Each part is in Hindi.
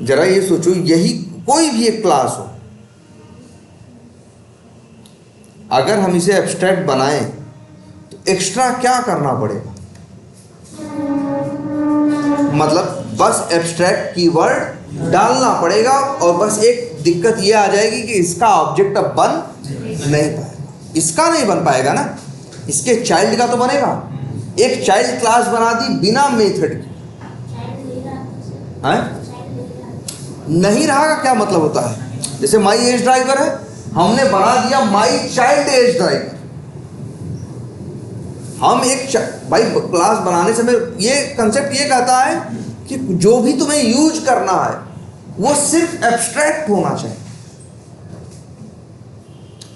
जरा ये सोचो, यही कोई भी एक क्लास हो, अगर हम इसे एब्स्ट्रैक्ट बनाएं तो एक्स्ट्रा क्या करना पड़ेगा? मतलब बस एब्स्ट्रैक्ट कीवर्ड डालना पड़ेगा, और बस एक दिक्कत ये आ जाएगी कि इसका ऑब्जेक्ट अब बन नहीं पाएगा। इसका नहीं बन पाएगा ना, इसके चाइल्ड का तो बनेगा। एक चाइल्ड क्लास बना दी बिना मेथड के, हैं? नहीं रहा का क्या मतलब होता है? जैसे माई एज ड्राइवर है, हमने बना दिया माई चाइल्ड एज ड्राइवर। हम एक भाई क्लास बनाने से ये कंसेप्ट ये कहता है कि जो भी तुम्हें यूज करना है वो सिर्फ एब्स्ट्रैक्ट होना चाहिए।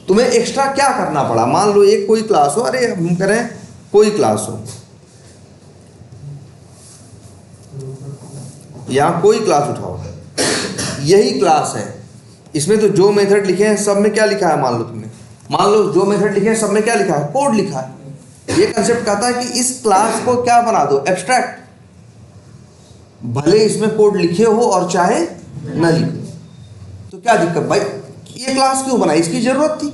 तुम्हें एक्स्ट्रा क्या करना पड़ा? मान लो एक कोई क्लास हो, अरे हम करें कोई क्लास हो, यहां कोई क्लास उठाओ, यही क्लास है, इसमें तो जो मेथड लिखे हैं सब में क्या लिखा है? मान लो जो मेथड लिखे हैं सब में क्या लिखा है? कोड लिखा है। ये कंसेप्ट कहता है कि इस क्लास को क्या बना दो? एब्स्ट्रैक्ट। भले इसमें कोड लिखे हो और चाहे न लिखे, तो क्या दिक्कत भाई? ये क्लास क्यों बनाई? इसकी जरूरत थी।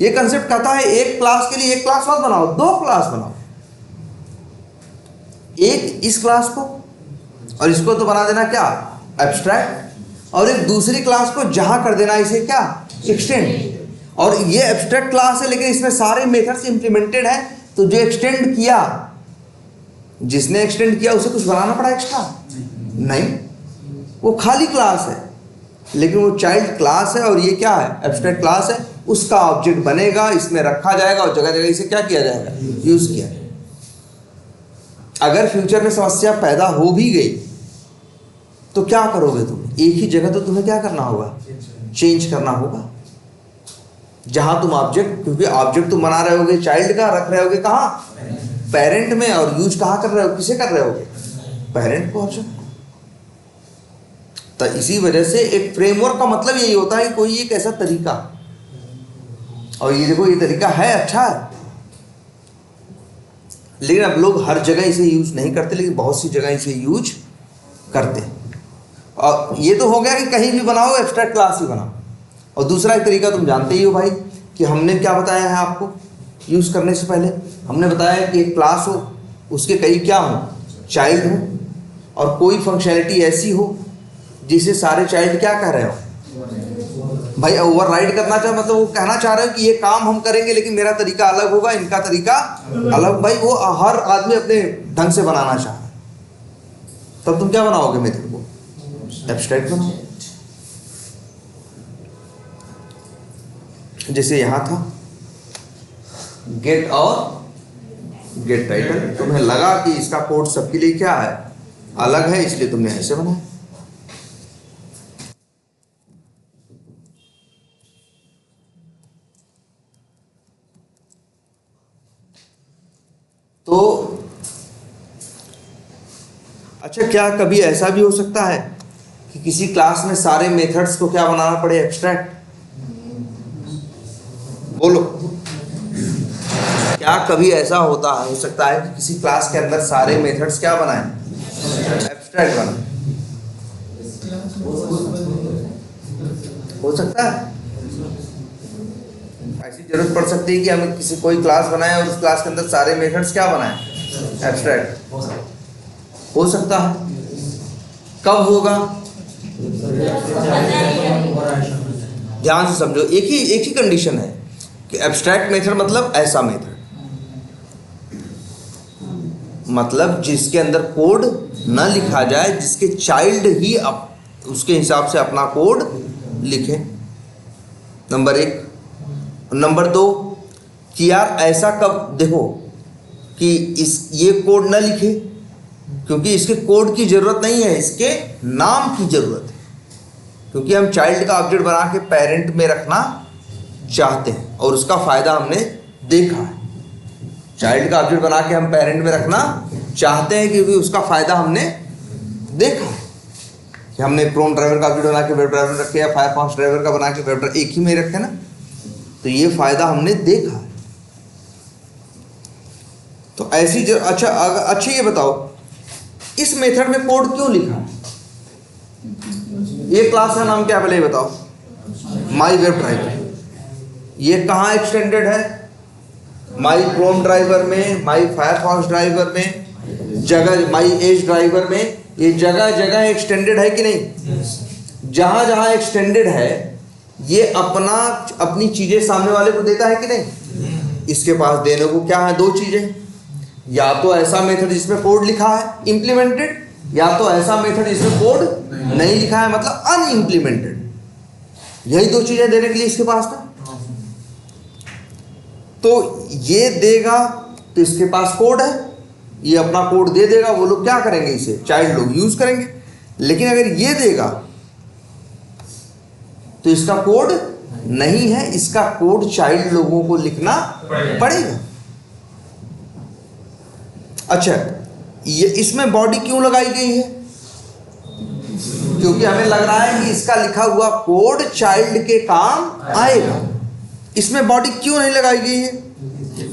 ये कंसेप्ट कहता है एक क्लास के लिए एक क्लास मत बनाओ, दो क्लास बनाओ। एक इस क्लास को और इसको तो बना देना क्या? एब्स्ट्रैक्ट। और एक दूसरी क्लास को जहां कर देना इसे क्या? एक्सटेंड। और ये एब्स्ट्रैक्ट क्लास है लेकिन इसमें सारे मेथड्स इंप्लीमेंटेड हैं, तो जो एक्सटेंड किया, जिसने एक्सटेंड किया उसे कुछ बनाना पड़ा एक्स्ट्रा? नहीं, वो खाली क्लास है, लेकिन वो चाइल्ड क्लास है और ये क्या है? एब्स्ट्रैक्ट क्लास है। उसका ऑब्जेक्ट बनेगा, इसमें रखा जाएगा और जगह जगह इसे क्या किया जाएगा? यूज किया जाएगा। अगर फ्यूचर में समस्या पैदा हो भी गई तो क्या करोगे तुम? एक ही जगह तो तुम्हें क्या करना होगा? चेंज करना होगा। जहां तुम ऑब्जेक्ट, क्योंकि ऑब्जेक्ट तुम बना रहे होगे चाइल्ड का, रख रहे होगे कहाँ? पेरेंट में। और यूज कहाँ कर रहे हो? किसे कर रहे होगे? पेरेंट को। तो इसी वजह से एक फ्रेमवर्क का मतलब यही होता है कि कोई एक ऐसा तरीका, और ये देखो ये तरीका है, अच्छा है, लेकिन अब लोग हर जगह इसे यूज नहीं करते, लेकिन बहुत सी जगह इसे यूज करते हैं। और ये तो हो गया कि कहीं भी बनाओ एब्स्ट्रैक्ट क्लास ही बनाओ। और दूसरा एक तरीका तुम जानते ही हो भाई, कि हमने क्या बताया है आपको यूज करने से पहले? हमने बताया कि एक क्लास हो, उसके कई क्या हो? चाइल्ड हो, और कोई फंक्शनैलिटी ऐसी हो जिसे सारे चाइल्ड क्या कह रहे हो भाई? ओवरराइड करना चाहे, मतलब वो कहना चाह रहे हो कि ये काम हम करेंगे लेकिन मेरा तरीका अलग होगा, इनका तरीका अलग। भाई वो हर आदमी अपने ढंग से बनाना चाह रहा है, तब तुम क्या बनाओगे? मेथड को एब्स्ट्रैक्ट बनाओ। जैसे यहां था गेट और गेट टाइटल, तुम्हें लगा कि इसका कोड सबके लिए क्या है? अलग है, इसलिए तुमने ऐसे बनाया। तो अच्छा, क्या कभी ऐसा भी हो सकता है कि किसी क्लास में सारे मेथड्स को क्या बनाना पड़े? एब्स्ट्रैक्ट। बोलो, क्या कभी ऐसा हो सकता है कि किसी क्लास के अंदर सारे मेथड्स क्या बनाएं? एब्स्ट्रैक्ट बनाएं? हो सकता है। ऐसी जरूरत पड़ सकती है कि हम किसी कोई क्लास बनाएं और उस क्लास के अंदर सारे मेथड्स क्या बनाएं? एब्स्ट्रैक्ट। हो सकता है। कब होगा? ध्यान से समझो, एक ही कंडीशन है कि एब्स्ट्रैक्ट मेथड मतलब ऐसा मेथड, मतलब जिसके अंदर कोड न लिखा जाए, जिसके चाइल्ड ही उसके हिसाब से अपना कोड लिखे। नंबर एक। नंबर दो कि यार ऐसा कब देखो कि ये कोड न लिखे, क्योंकि इसके कोड की जरूरत नहीं है, इसके नाम की जरूरत है, क्योंकि हम चाइल्ड का ऑब्जेक्ट बना के पेरेंट में रखना चाहते हैं और उसका फायदा हमने देखा है। चाइल्ड का ऑब्जेक्ट बना के हम पेरेंट में रखना चाहते हैं क्योंकि उसका फायदा हमने देखा है कि हमने क्रोम ड्राइवर का ऑब्जेक्ट बना के वेब ड्राइवर रखे या फायरफॉक्स ड्राइवर का बना के वेब ड्राइवर एक ही में रखे ना, तो ये फायदा हमने देखा है। तो ऐसी अच्छा ये बताओ, इस मेथड में कोड क्यों लिखा है? ये क्लास का नाम क्या है पहले ये बताओ? माई वेब ड्राइवर। ये कहाँ एक्सटेंडेड है? माई क्रोम ड्राइवर में, माई फायरफॉक्स ड्राइवर में, जगह माई एज ड्राइवर में। ये जगह जगह एक्सटेंडेड है कि नहीं? जहाँ जहाँ एक्सटेंडेड है ये अपनी चीजें सामने वाले को देता है कि नहीं? इसके पास देने को क्या है? दो चीजें, या तो ऐसा मेथड जिसमें कोड लिखा है इम्प्लीमेंटेड, या तो ऐसा मेथड जिसमें कोड नहीं लिखा है मतलब अनइम्प्लीमेंटेड। यही दो चीजें देने के लिए इसके पास था। तो ये देगा तो इसके पास कोड है, ये अपना कोड दे देगा, वो लोग क्या करेंगे? इसे चाइल्ड लोग यूज करेंगे। लेकिन अगर ये देगा तो इसका कोड नहीं है, इसका कोड चाइल्ड लोगों को लिखना पड़ेगा। अच्छा, ये इसमें बॉडी क्यों लगाई गई है? क्योंकि हमें लग रहा है कि इसका लिखा हुआ कोड चाइल्ड के काम आएगा। इसमें बॉडी क्यों नहीं लगाई गई है?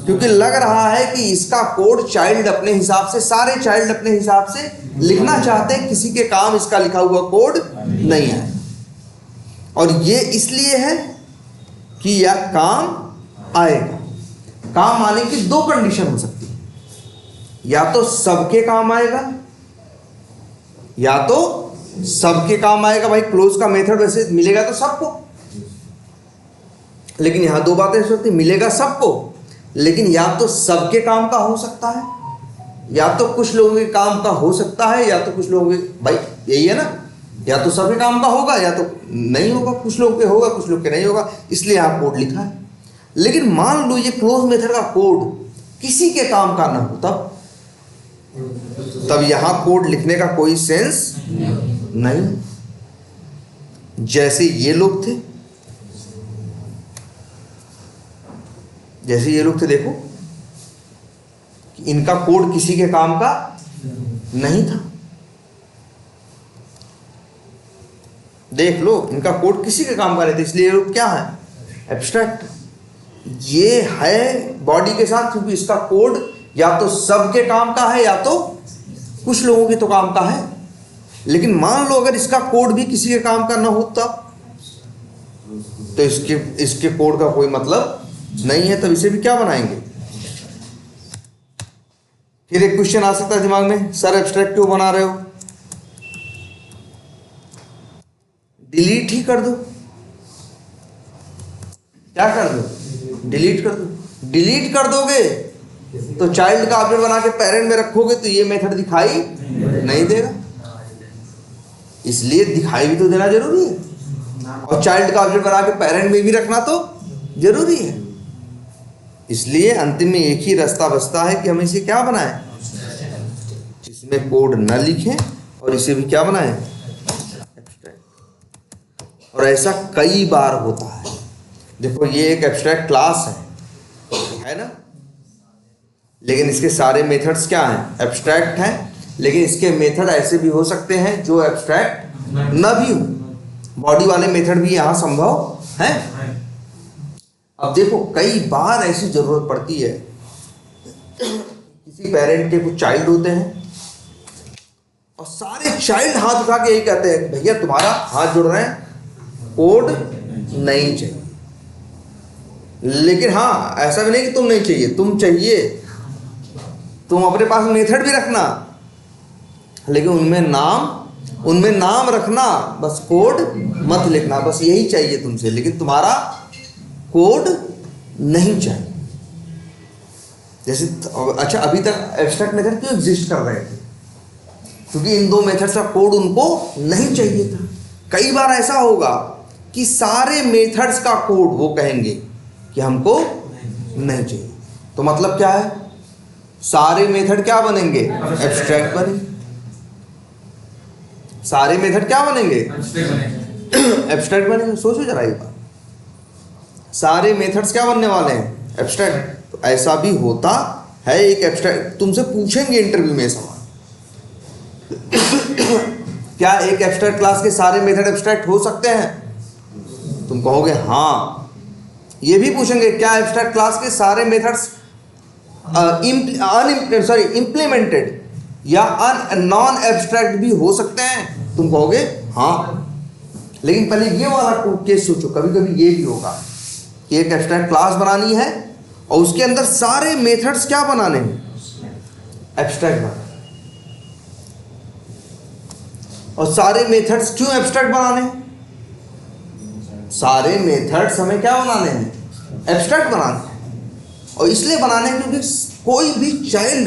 क्योंकि लग रहा है कि इसका कोड चाइल्ड अपने हिसाब से, सारे चाइल्ड अपने हिसाब से लिखना चाहते हैं, किसी के काम इसका लिखा हुआ कोड नहीं है। और ये इसलिए है कि यह काम आएगा। काम आने की दो कंडीशन हो सकती है, या तो सबके काम आएगा, या तो सबके काम आएगा। भाई क्लोज का मेथड वैसे मिलेगा तो सबको, लेकिन यहां दो बातें हो सकती, मिलेगा सबको, लेकिन या तो सबके काम का हो सकता है, या तो कुछ लोगों के काम का हो सकता है, या तो कुछ लोगों के, भाई यही है ना, या तो सबके काम का होगा या तो नहीं होगा, कुछ लोग के होगा कुछ लोग के नहीं होगा, इसलिए यहां कोड लिखा है। लेकिन मान लो ये क्लोज मेथड का कोड किसी के काम का ना हो, तब यहां कोड लिखने का कोई सेंस नहीं। जैसे ये लोग थे, देखो कि इनका कोड किसी के काम का नहीं था। देख लो, इनका कोड किसी के काम का नहीं था, इसलिए ये लोग क्या है? एब्स्ट्रैक्ट। ये है बॉडी के साथ, क्योंकि इसका कोड या तो सबके काम का है या तो कुछ लोगों के तो काम का है। लेकिन मान लो अगर इसका कोड भी किसी के काम का ना होता तो इसके कोड का कोई मतलब नहीं है, तब इसे भी क्या बनाएंगे? फिर एक क्वेश्चन आ सकता है दिमाग में, सर एब्स्ट्रैक्ट क्यों बना रहे हो? डिलीट ही कर दो। क्या कर दो? डिलीट कर दो। डिलीट कर दोगे तो चाइल्ड का ऑब्जेक्ट बना के पेरेंट में रखोगे तो ये मेथड दिखाई नहीं देगा, इसलिए दिखाई भी तो देना जरूरी है, और चाइल्ड का ऑब्जेक्ट बना के पेरेंट में भी रखना तो जरूरी है। इसलिए अंतिम में एक ही रास्ता बचता है कि हम इसे क्या बनाएं? इसमें कोड न लिखें और इसे भी क्या बनाएं? एब्स्ट्रैक्ट। और ऐसा कई बार होता है। देखो ये एक एब्स्ट्रैक्ट क्लास है ना, लेकिन इसके सारे मेथड्स क्या हैं? एब्स्ट्रैक्ट हैं। लेकिन इसके मेथड ऐसे भी हो सकते हैं जो एब्स्ट्रैक्ट न भी हो, बॉडी वाले मेथड भी यहाँ संभव है। अब देखो कई बार ऐसी जरूरत पड़ती है, किसी पेरेंट के कुछ चाइल्ड होते हैं और सारे चाइल्ड हाथ उठा के यही कहते हैं भैया तुम्हारा हाथ जोड़ रहे हैं, कोड नहीं चाहिए। लेकिन हाँ, ऐसा भी नहीं कि तुम नहीं चाहिए, तुम चाहिए, तुम अपने पास मेथड भी रखना, लेकिन उनमें नाम रखना, बस कोड मत लिखना, बस यही चाहिए तुमसे, लेकिन तुम्हारा कोड नहीं चाहिए। जैसे अच्छा, अभी तक एब्स्ट्रैक्ट मेथड क्यों एग्जिस्ट कर रहे थे? क्योंकि इन दो मेथड्स का कोड उनको नहीं चाहिए था। कई बार ऐसा होगा कि सारे मेथड्स का कोड वो कहेंगे कि हमको नहीं चाहिए, तो मतलब क्या है? सारे मेथड क्या बनेंगे? एब्स्ट्रैक्ट बनेंगे। सारे मेथड क्या बनेंगे? एब्स्ट्रैक्ट बनेंगे। सोचो जरा एक बार, सारे मेथड्स क्या बनने वाले हैं? एब्स्ट्रैक्ट। तो ऐसा भी होता है एक एब्स्ट्रैक्ट, तुमसे पूछेंगे इंटरव्यू में सवाल क्या एक एब्स्ट्रैक्ट क्लास के सारे मेथड एब्स्ट्रैक्ट हो सकते हैं? तुम कहोगे हाँ। ये भी पूछेंगे क्या एब्स्ट्रैक्ट क्लास के सारे मेथड्स इम्प्लीमेंटेड या नॉन एब्स्ट्रैक्ट भी हो सकते हैं? तुम कहोगे हाँ, लेकिन पहले ये वाला केस सोचो, कभी कभी ये भी होगा कि एक एब्स्ट्रैक्ट क्लास बनानी है और उसके अंदर सारे मेथड्स क्या बनाने हैं, एब्स्ट्रैक्ट बनाने। और सारे मेथड्स क्यों एब्स्ट्रैक्ट बनाने हैं? सारे मेथड्स हमें क्या बनाने हैं, एब्स्ट्रैक्ट बनाने हैं। और इसलिए बनाने हैं क्योंकि कोई भी चाइल्ड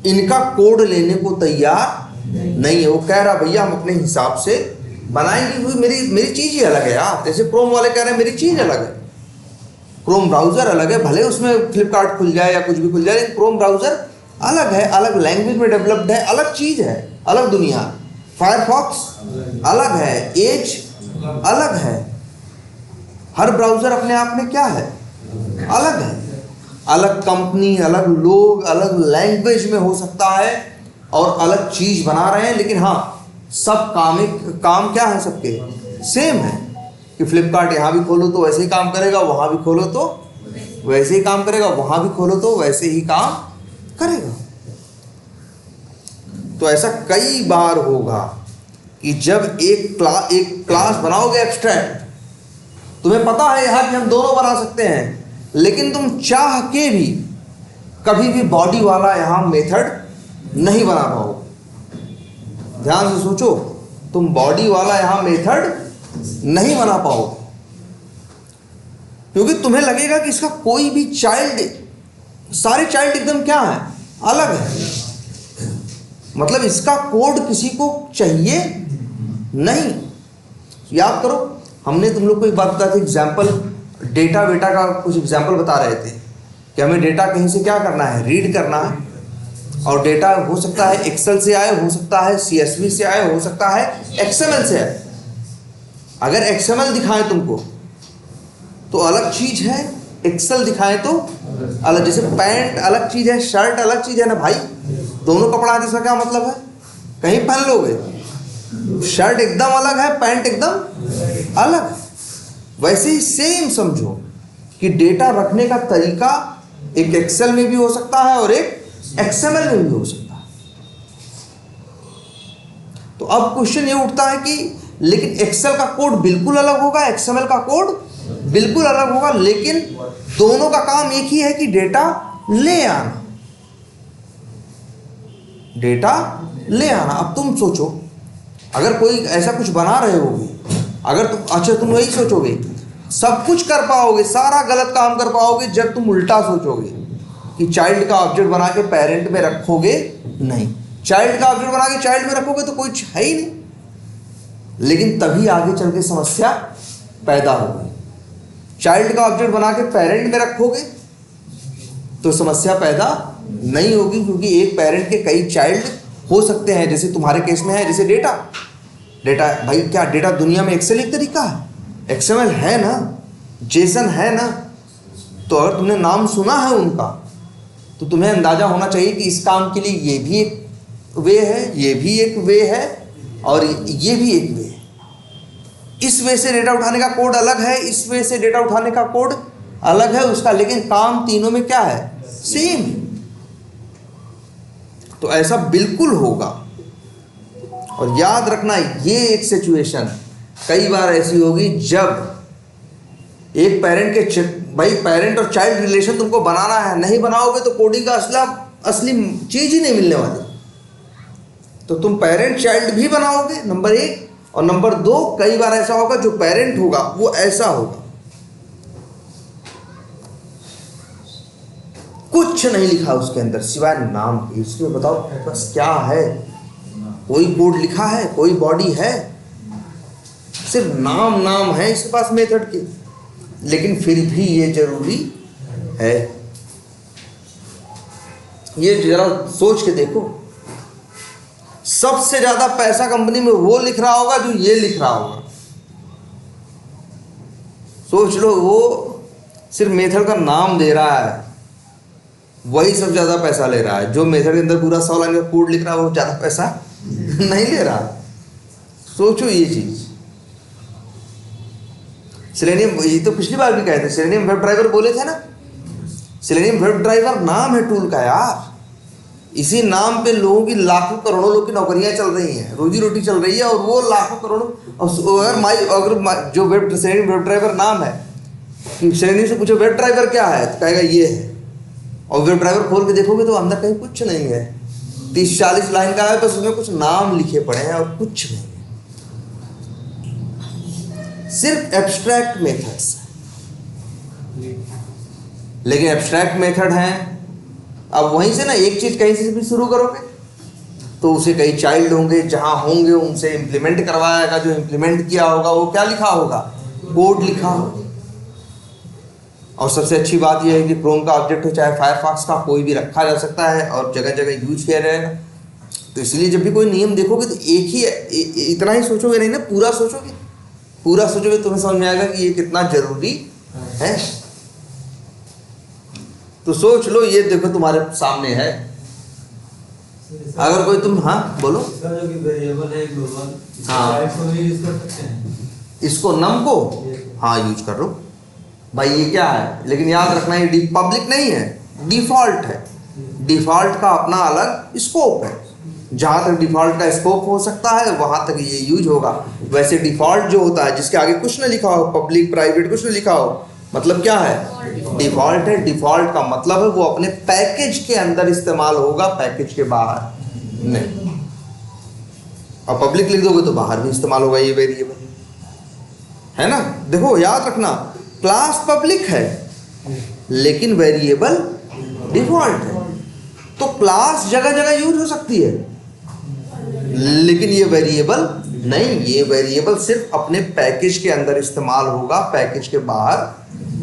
इनका कोड लेने को तैयार नहीं है। वो कह रहा भैया हम अपने हिसाब से बनाएंगे, क्योंकि मेरी चीज़ ही अलग है यार। जैसे क्रोम वाले कह रहे हैं मेरी चीज़ अलग है, क्रोम ब्राउज़र अलग है, भले उसमें फ्लिपकार्ट खुल जाए या कुछ भी खुल जाए, लेकिन क्रोम ब्राउज़र अलग है, अलग लैंग्वेज में डेवलप्ड है, अलग चीज़ है, अलग दुनिया। फायरफॉक्स अलग है, एज अलग है। हर ब्राउज़र अपने आप में क्या है, अलग है। अलग कंपनी, अलग लोग, अलग लैंग्वेज में हो सकता है और अलग चीज़ बना रहे हैं, लेकिन हाँ सब काम क्या है, सबके सेम है। कि फ्लिपकार्ट यहाँ भी खोलो तो वैसे ही काम करेगा, वहाँ भी खोलो तो वैसे ही काम करेगा, वहाँ भी खोलो तो वैसे ही काम करेगा। तो ऐसा कई बार होगा कि जब एक क्लास बनाओगे एब्स्ट्रैक्ट, तुम्हें पता है यहाँ कि हम दोनों बना सकते हैं, लेकिन तुम चाह के भी कभी भी बॉडी वाला यहाँ मेथड नहीं बना पाओगे। ध्यान से सोचो, तुम बॉडी वाला यहां मेथड नहीं बना पाओगे, क्योंकि तुम्हें लगेगा कि इसका कोई भी चाइल्ड, सारे चाइल्ड एकदम क्या है, अलग है। मतलब इसका कोड किसी को चाहिए नहीं। याद करो, हमने तुम लोग को एक बात बताई थी, एग्जाम्पल डेटा वेटा का कुछ एग्जाम्पल बता रहे थे कि हमें डेटा कहीं से क्या करना है, रीड करना है। और डेटा हो सकता है एक्सेल से आए, हो सकता है CSV से आए, हो सकता है XML से आए। अगर XML दिखाएं तुमको तो अलग चीज है, एक्सेल दिखाएं तो अलग। जैसे पैंट अलग चीज है, शर्ट अलग चीज है ना भाई, दोनों कपड़ा है, इसका क्या मतलब है, कहीं पहन लोगे। शर्ट एकदम अलग है, पैंट एकदम अलग है। वैसे ही सेम समझो कि डेटा रखने का तरीका एक एक्सेल में भी हो सकता है और एक XML में भी हो सकता है। तो अब क्वेश्चन ये उठता है कि लेकिन एक्सेल का कोड बिल्कुल अलग होगा, XML का कोड बिल्कुल अलग होगा, लेकिन दोनों का काम एक ही है कि डेटा ले आना, डेटा ले आना। अब तुम सोचो, अगर कोई ऐसा कुछ बना रहे होगे, अगर तुम तुम वही सोचोगे सब कुछ कर पाओगे, सारा गलत काम कर पाओगे, जब तुम उल्टा सोचोगे कि चाइल्ड का ऑब्जेक्ट बना के पेरेंट में रखोगे नहीं, चाइल्ड का ऑब्जेक्ट बना के चाइल्ड में रखोगे तो कोई है ही नहीं। लेकिन तभी आगे चल के समस्या पैदा होगी। चाइल्ड का ऑब्जेक्ट बना के पेरेंट में रखोगे तो समस्या पैदा नहीं होगी, क्योंकि एक पेरेंट के कई चाइल्ड हो सकते हैं। जैसे तुम्हारे केस में है, जैसे डेटा भाई, क्या डेटा दुनिया में एक्सेल एक तरीका है, XML है ना, जेसन है ना। तो अगर तुमने नाम सुना है उनका तो तुम्हें अंदाजा होना चाहिए कि इस काम के लिए ये भी एक वे है, ये भी एक वे है और ये भी एक वे है। इस वे से डेटा उठाने का कोड अलग है, इस वे से डेटा उठाने का कोड अलग है उसका, लेकिन काम तीनों में क्या है, सेम। तो ऐसा बिल्कुल होगा। और याद रखना, ये एक सिचुएशन कई बार ऐसी होगी जब एक पेरेंट के भाई पेरेंट और चाइल्ड रिलेशन तुमको बनाना है, नहीं बनाओगे तो कोडिंग का असली चीज ही नहीं मिलने वाली। तो तुम पेरेंट चाइल्ड भी बनाओगे, नंबर 1, और नंबर 2, कई बार ऐसा होगा जो पेरेंट होगा वो ऐसा होगा, कुछ नहीं लिखा उसके अंदर सिवाय नाम के। इसमें बताओ बस क्या है, कोई कोड लिखा है, कोई बॉडी है, सिर्फ नाम है इसके पास मेथड के। लेकिन फिर भी ये जरूरी है। ये जरा सोच के देखो, सबसे ज्यादा पैसा कंपनी में वो लिख रहा होगा जो ये लिख रहा होगा। सोच लो, वो सिर्फ मेथड का नाम दे रहा है, वही सबसे ज्यादा पैसा ले रहा है। जो मेथड के अंदर पूरा 100 लाइन का कोड लिख रहा है वो ज्यादा पैसा नहीं ले रहा। सोचो ये चीज। सेलेनियम, ये तो पिछली बार भी कहे थे, सेलेनियम वेब ड्राइवर बोले थे ना। सेलेनियम वेब ड्राइवर नाम है टूल का यार, इसी नाम पे लोगों की लाखों करोड़ों लोग की नौकरियां चल रही हैं, रोजी रोटी चल रही है, और वो लाखों करोड़ों। अगर जो वेब ड्राइवर नाम है, कि श्रेणी से पूछो वेब ड्राइवर क्या है, तो कहेगा ये है, और वेब ड्राइवर खोल के देखोगे तो अंदर कहीं कुछ नहीं है, 30-40 लाइन का है, बस उसमें कुछ नाम लिखे पड़े हैं और कुछ नहीं है, सिर्फ एब्स्ट्रैक्ट मेथड्स। लेकिन एब्स्ट्रैक्ट मेथड हैं, अब वहीं से ना एक चीज कहीं से भी शुरू करोगे तो उसे कई चाइल्ड होंगे, जहां होंगे उनसे इंप्लीमेंट करवाएगा, जो इंप्लीमेंट किया होगा वो क्या लिखा होगा, कोड लिखा होगा। और सबसे अच्छी बात यह है कि क्रोम का ऑब्जेक्ट हो चाहे फायरफॉक्स का, कोई भी रखा जा सकता है और जगह जगह यूज किया जाएगा। तो इसलिए जब भी कोई नियम देखोगे तो एक ही इतना ही सोचोगे नहीं ना, पूरा सोचोगे, पूरा सोचोगे तुम्हें समझ में आएगा कि ये कितना जरूरी है। तो सोच लो, ये देखो तुम्हारे सामने है, अगर कोई तुम, हाँ बोलो, इसका जो कि वेरिएबल है ग्लोबल, हाँ, इसको भी यूज कर सकते हैं, इसको नम को, हाँ यूज कर लो भाई, ये क्या है, लेकिन याद रखना ये पब्लिक नहीं है, डिफॉल्ट है। डिफॉल्ट का अपना अलग स्कोप है, जहाँ तक डिफॉल्ट का स्कोप हो सकता है वहाँ तक ये यूज होगा। वैसे डिफॉल्ट जो होता है जिसके आगे कुछ ना लिखा हो, पब्लिक प्राइवेट कुछ ना लिखा हो, मतलब क्या है, डिफॉल्ट है। डिफॉल्ट का मतलब है वो अपने पैकेज के अंदर इस्तेमाल होगा, पैकेज के बाहर नहीं। और पब्लिक लिख दोगे तो बाहर भी इस्तेमाल होगा ये वेरिएबल, है ना। देखो याद रखना, क्लास पब्लिक है लेकिन वेरिएबल डिफॉल्ट है। तो क्लास जगह जगह यूज हो सकती है, लेकिन ये वेरिएबल नहीं, ये वेरिएबल सिर्फ अपने पैकेज के अंदर इस्तेमाल होगा, पैकेज के बाहर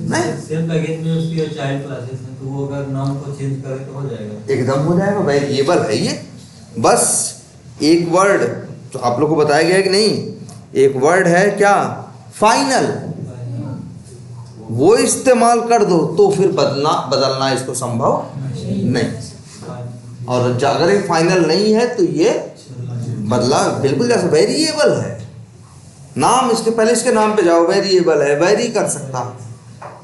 नहीं। सेम पैकेज में उसकी चाइल्ड क्लासेस हैं, तो वो अगर नाम को चेंज करें तो हो जाएगा, एकदम हो जाएगा। वेरिएबल है ये, बस एक वर्ड तो आप लोग को बताया गया है कि नहीं, एक वर्ड है क्या, फाइनल, वो इस्तेमाल कर दो तो फिर बदलना इसको संभव नहीं। और अगर ये फाइनल नहीं है तो ये बदला बिल्कुल जैसे वेरिएबल है, नाम इसके पहले इसके नाम पे जाओ, वेरिएबल है, वेरी कर सकता,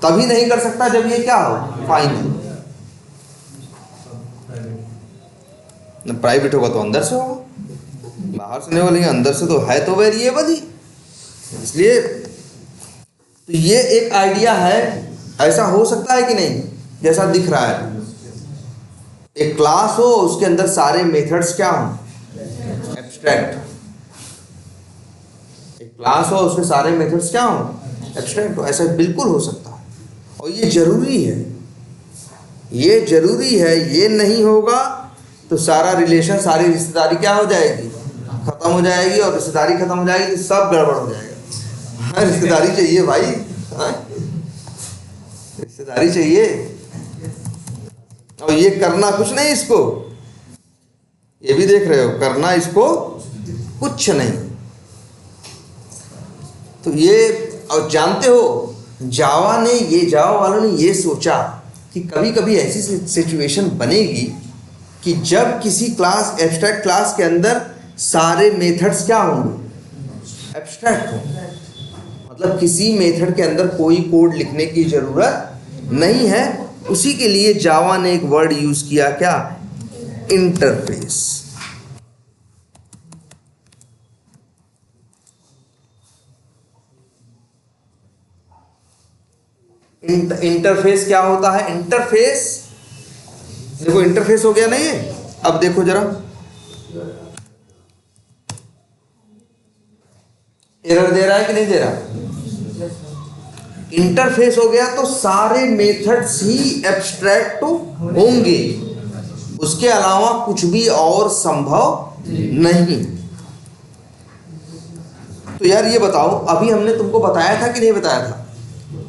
तभी नहीं कर सकता जब ये क्या हो, फाइनल। प्राइवेट होगा तो अंदर से होगा, बाहर से नहीं होगा, लेकिन अंदर से तो है तो वेरिएबल ही। इसलिए तो ये एक आइडिया है, ऐसा हो सकता है कि नहीं, जैसा दिख रहा है, एक क्लास हो उसके अंदर सारे मेथड्स क्या हो, एब्स्ट्रैक्ट। एक क्लास हो उसके सारे मेथड्स क्या हो, एब्स्ट्रैक्ट हो, ऐसा बिल्कुल हो सकता है। और ये जरूरी है, ये जरूरी है, ये नहीं होगा तो सारा रिलेशन, सारी रिश्तेदारी क्या हो जाएगी, खत्म हो जाएगी, और रिश्तेदारी खत्म हो जाएगी तो सब गड़बड़ हो जाएगा। हाँ, रिश्तेदारी चाहिए भाई, हाँ? रिश्तेदारी चाहिए। और ये करना कुछ नहीं इसको, ये भी देख रहे हो, करना इसको कुछ नहीं। तो ये, और जानते हो जावा वालों ने ये सोचा कि कभी कभी ऐसी सिचुएशन बनेगी कि जब किसी क्लास, एब्स्ट्रैक्ट क्लास के अंदर सारे मेथड्स क्या होंगे, एब्स्ट्रैक्ट होंगे, मतलब किसी मेथड के अंदर कोई कोड लिखने की जरूरत नहीं है। उसी के लिए जावा ने एक वर्ड यूज किया, क्या, इंटरफेस। इंटरफेस क्या होता है, इंटरफेस, देखो इंटरफेस हो गया ना ये। अब देखो जरा, एरर दे रहा है कि नहीं दे रहा, इंटरफेस हो गया तो सारे मेथड्स ही एब्स्ट्रैक्ट होंगे, उसके अलावा कुछ भी और संभव नहीं। तो यार ये बताओ, अभी हमने तुमको बताया था कि नहीं बताया था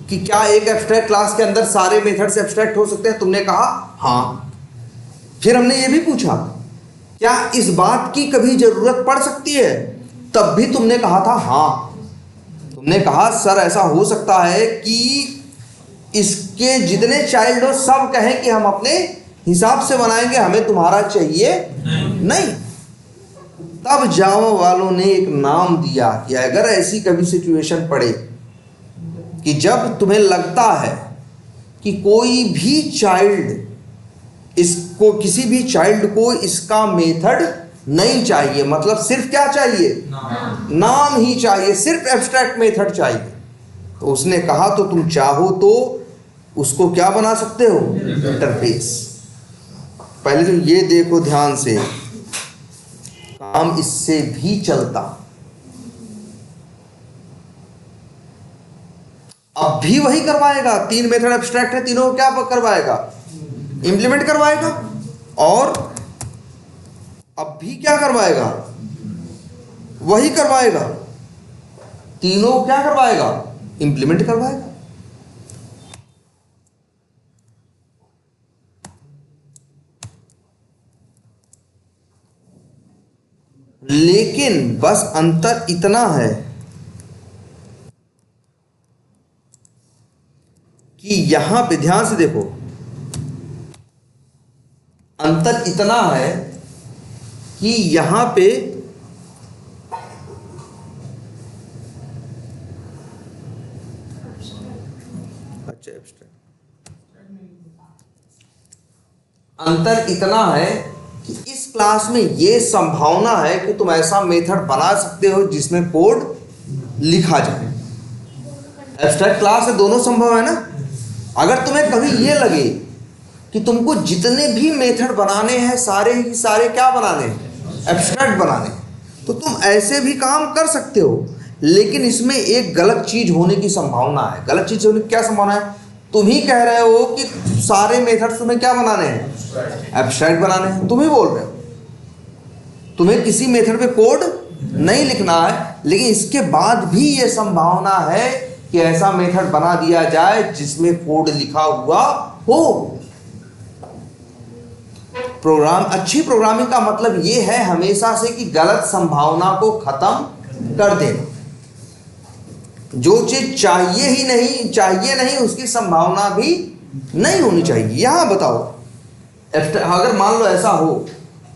कि क्या एक एब्स्ट्रैक्ट क्लास के अंदर सारे मेथड्स एब्स्ट्रैक्ट हो सकते हैं, तुमने कहा हाँ। फिर हमने ये भी पूछा क्या इस बात की कभी जरूरत पड़ सकती है, तब भी तुमने कहा था हाँ। तुमने कहा सर ऐसा हो सकता है कि इसके जितने चाइल्ड हो सब कहें कि हम अपने हिसाब से बनाएंगे, हमें तुम्हारा चाहिए नहीं। तब जावा वालों ने एक नाम दिया कि अगर ऐसी कभी सिचुएशन पड़े कि जब तुम्हें लगता है कि कोई भी चाइल्ड इस इसको किसी भी चाइल्ड को इसका मेथड नहीं चाहिए, मतलब सिर्फ क्या चाहिए, नाम ही चाहिए, सिर्फ एब्स्ट्रैक्ट मेथड चाहिए। तो उसने कहा तो तुम चाहो तो उसको क्या बना सकते हो, इंटरफेस। पहले तो ये देखो ध्यान से, काम इससे भी चलता। अब भी वही करवाएगा, 3 मेथड एब्स्ट्रैक्ट है, तीनों को क्या करवाएगा, इंप्लीमेंट करवाएगा। और अब भी क्या करवाएगा, वही करवाएगा, तीनों को क्या करवाएगा, इंप्लीमेंट करवाएगा। लेकिन बस अंतर इतना है कि यहां पे ध्यान से देखो, अंतर इतना है कि यहां पे अच्छा अंतर इतना है कि इस क्लास में ये संभावना है कि तुम ऐसा मेथड बना सकते हो जिसमें कोड लिखा जाए। एब्स्ट्रैक्ट क्लास है, दोनों संभव है ना। अगर तुम्हें कभी ये लगे कि तुमको जितने भी मेथड बनाने हैं सारे ही सारे क्या बनाने हैं, एब्स्ट्रैक्ट बनाने हैं, तो तुम ऐसे भी काम कर सकते हो। लेकिन इसमें एक गलत चीज होने की संभावना है। गलत चीज होने की क्या संभावना है, तुम ही कह रहे हो कि सारे मेथड तुम्हें क्या बनाने हैं, एब्स्ट्रैक्ट बनाने हैं। तुम ही बोल रहे हो, तुम्हें किसी मेथड पे कोड नहीं लिखना है, लेकिन इसके बाद भी ये संभावना है कि ऐसा मेथड बना दिया जाए जिसमें कोड लिखा हुआ हो। प्रोग्राम, अच्छी प्रोग्रामिंग का मतलब ये है हमेशा से कि गलत संभावना को खत्म कर देना। जो चीज चाहिए नहीं उसकी संभावना भी नहीं होनी चाहिए। यहां बताओ, अगर मान लो ऐसा हो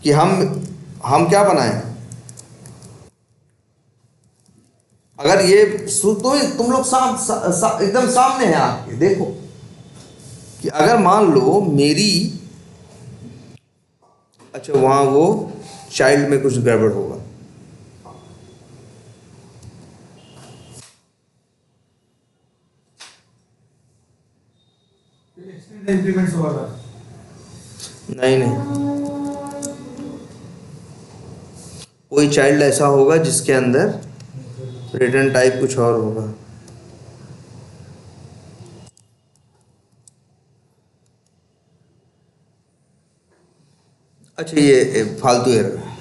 कि हम क्या बनाएं, अगर ये तुम लोग एकदम सामने है आपके, देखो कि अगर मान लो मेरी, अच्छा वहां वो चाइल्ड में कुछ गड़बड़ होगा, नहीं कोई चाइल्ड ऐसा होगा जिसके अंदर रिटर्न टाइप कुछ और होगा। अच्छा ये फालतू एरर है,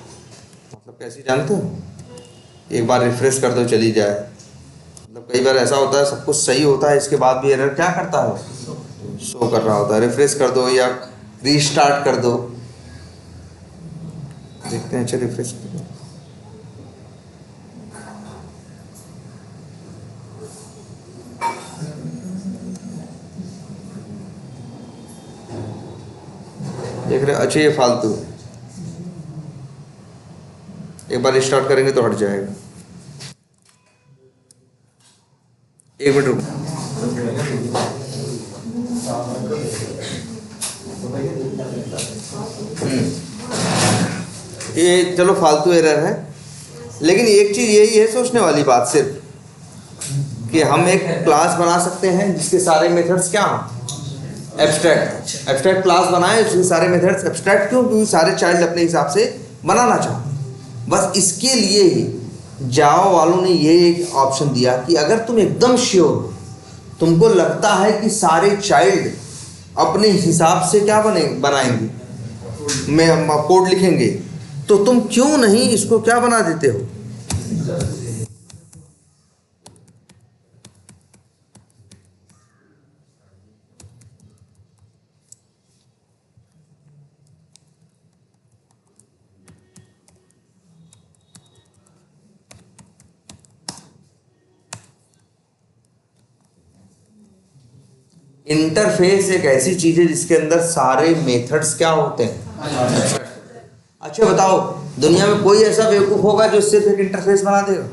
मतलब कैसे जानते हो, एक बार रिफ्रेश कर दो चली जाए। मतलब कई बार ऐसा होता है सब कुछ सही होता है, इसके बाद भी एरर क्या करता है, शो कर रहा होता है। रिफ्रेश कर दो या रीस्टार्ट कर दो, देखते हैं। अच्छा रिफ्रेश कर दो, देख रहे, अच्छा ये फालतू है, एक बार रिस्टार्ट करेंगे तो हट जाएगा। एक मिनट रुको, ये चलो फालतू एरर है, लेकिन एक चीज यही है सोचने वाली बात सिर्फ कि हम एक क्लास बना सकते हैं जिसके सारे मेथड्स क्या हैं, एब्स्ट्रैक्ट क्लास बनाए, उसके सारे मेथड्स एब्स्ट्रैक्ट। क्यों, क्योंकि सारे चाइल्ड अपने हिसाब से बनाना चाहते। बस इसके लिए ही जावा वालों ने ये एक ऑप्शन दिया कि अगर तुम एकदम श्योर हो, तुमको लगता है कि सारे चाइल्ड अपने हिसाब से क्या बनाएंगे, मैं कोड लिखेंगे, तो तुम क्यों नहीं इसको क्या बना देते हो, इंटरफेस एक ऐसी चीज है जिसके अंदर सारे मेथड्स क्या होते हैं। अच्छा बताओ, दुनिया में कोई ऐसा बेवकूफ होगा जो सिर्फ एक इंटरफेस बना देगा?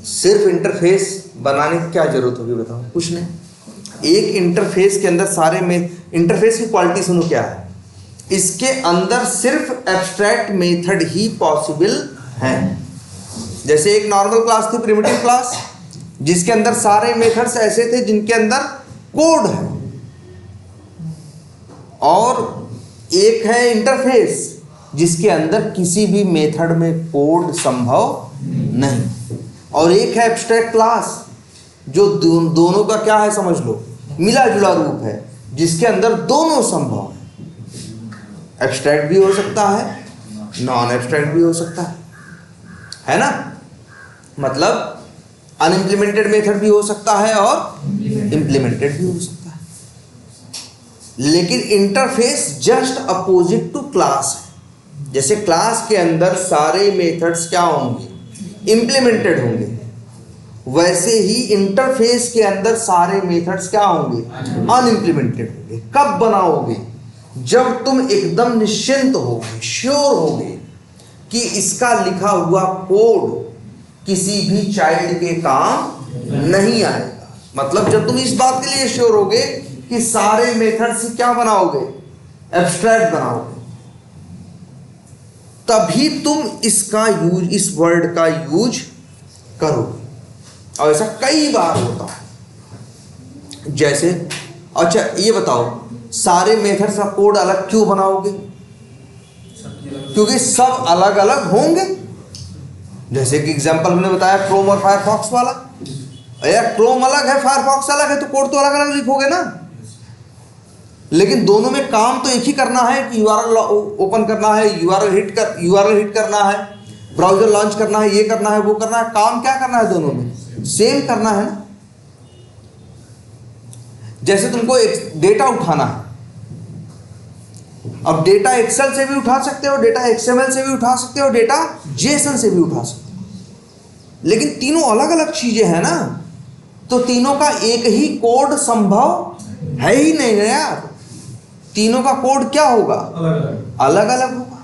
सिर्फ इंटरफेस बनाने की क्या जरूरत होगी, बताओ, कुछ नहीं। एक इंटरफेस के अंदर सारे में इंटरफेस की क्वालिटी सुनो क्या है, इसके अंदर सिर्फ एब्स्ट्रैक्ट मेथड ही पॉसिबल है। जैसे एक नॉर्मल क्लास थी, प्रिमिटिव क्लास, जिसके अंदर सारे मेथड्स ऐसे थे जिनके अंदर कोड है, और एक है इंटरफेस जिसके अंदर किसी भी मेथड में कोड संभव नहीं, और एक है एब्स्ट्रैक्ट क्लास जो दोनों का क्या है समझ लो, मिला जुला रूप है, जिसके अंदर दोनों संभव है। एब्स्ट्रैक्ट भी हो सकता है, नॉन एब्स्ट्रैक्ट भी हो सकता है ना। मतलब अनइम्प्लीमेंटेड मेथड भी हो सकता है और इम्प्लीमेंटेड भी हो सकता है। लेकिन interface just opposite to class है। जैसे क्लास के अंदर सारे मेथड्स क्या होंगे, इम्प्लीमेंटेड होंगे, वैसे ही इंटरफेस के अंदर सारे मेथड्स क्या होंगे, अनइम्प्लीमेंटेड होंगे। कब बनाओगे, जब तुम एकदम निश्चिंत होगे, श्योर होगे कि इसका लिखा हुआ कोड किसी भी चाइल्ड के काम नहीं आएगा। मतलब जब तुम इस बात के लिए श्योर होगे कि सारे मेथड्स क्या बनाओगे, एब्स्ट्रैक्ट बनाओगे, तभी तुम इसका यूज, इस वर्ड का यूज करोगे। और ऐसा कई बार होता है। जैसे अच्छा ये बताओ, सारे मेथड्स का कोड अलग क्यों बनाओगे, क्योंकि सब अलग अलग होंगे। जैसे कि एग्जांपल मैंने बताया क्रोम और फायरफॉक्स वाला, यार क्रोम अलग है, फायरफॉक्स अलग है, तो कोड तो अलग अलग लिखोगे ना। लेकिन दोनों में काम तो एक ही करना है कि यूआरएल ओपन करना है, यूआरएल हिट करना है, ब्राउजर लॉन्च करना है, ये करना है, वो करना है। काम क्या करना है, दोनों में सेम करना है ना। जैसे तुमको एक डेटा उठाना है, अब डेटा एक्सेल से भी उठा सकते हो, डेटा एक्सएमएल से भी उठा सकते हो, डेटा जेसन से भी उठा सकते हो, लेकिन तीनों अलग अलग चीजें हैं ना। तो तीनों का एक ही कोड संभव है ही नहीं ना यार। तीनों का कोड क्या होगा, अलग अलग होगा।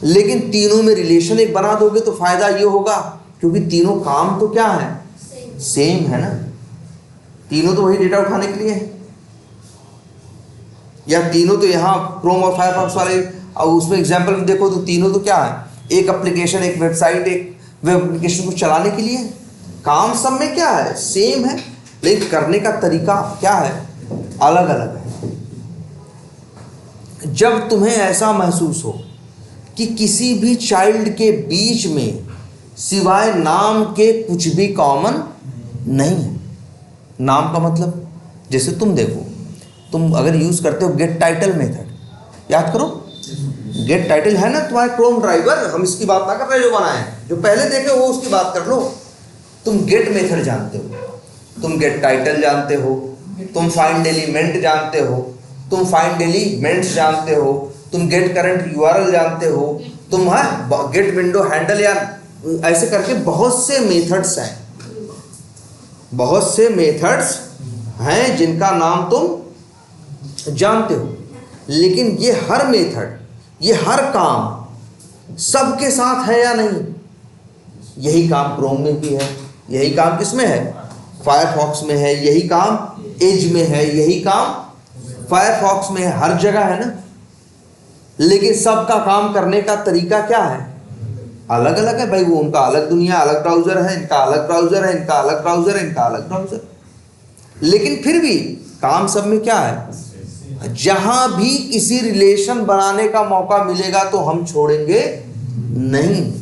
लेकिन तीनों में रिलेशन एक बना दोगे तो फायदा ये होगा, क्योंकि तीनों काम तो क्या है, सेम है ना। तीनों तो वही डेटा उठाने के लिए है, या तीनों तो यहाँ क्रोम और फायरफॉक्स वाले, और उसमें एग्जांपल में देखो तो तीनों तो क्या है, एक एप्लीकेशन, एक वेबसाइट, एक वेब एप्लीकेशन को चलाने के लिए। काम सब में क्या है, सेम है, लेकिन करने का तरीका क्या है, अलग अलग है। जब तुम्हें ऐसा महसूस हो कि किसी भी चाइल्ड के बीच में सिवाय नाम के कुछ भी कॉमन नहीं है। नाम का मतलब, जैसे तुम देखो, तुम अगर यूज करते हो गेट टाइटल मेथड, याद करो गेट टाइटल है ना तुम्हारे क्रोम ड्राइवर, हम इसकी बात ना कर रहे जो बनाए हैं, जो पहले देखे वो उसकी बात कर लो। तुम गेट मेथड जानते हो, तुम गेट टाइटल जानते हो, तुम फाइंड एलिमेंट जानते हो, तुम फाइंड एलिमेंट्स जानते हो, तुम गेट करंट यूआरएल जानते हो, तुम गेट विंडो हैंडल, या ऐसे करके बहुत से मेथड्स हैं, बहुत से मेथड्स हैं जिनका नाम तुम जानते हो। लेकिन ये हर मेथड, ये हर काम सबके साथ है या नहीं, यही काम क्रोम में भी है, यही काम किसमें है, फायरफॉक्स में है, यही काम एज में है, यही काम फायरफॉक्स में है, हर जगह है ना। लेकिन सबका काम करने का तरीका क्या है, अलग अलग है भाई। वो उनका अलग दुनिया, अलग ब्राउजर है, इनका अलग ब्राउजर है, इनका अलग ब्राउजर है, इनका अलग ब्राउजर। लेकिन फिर भी काम सब में क्या है, जहां भी किसी रिलेशन बनाने का मौका मिलेगा तो हम छोड़ेंगे नहीं।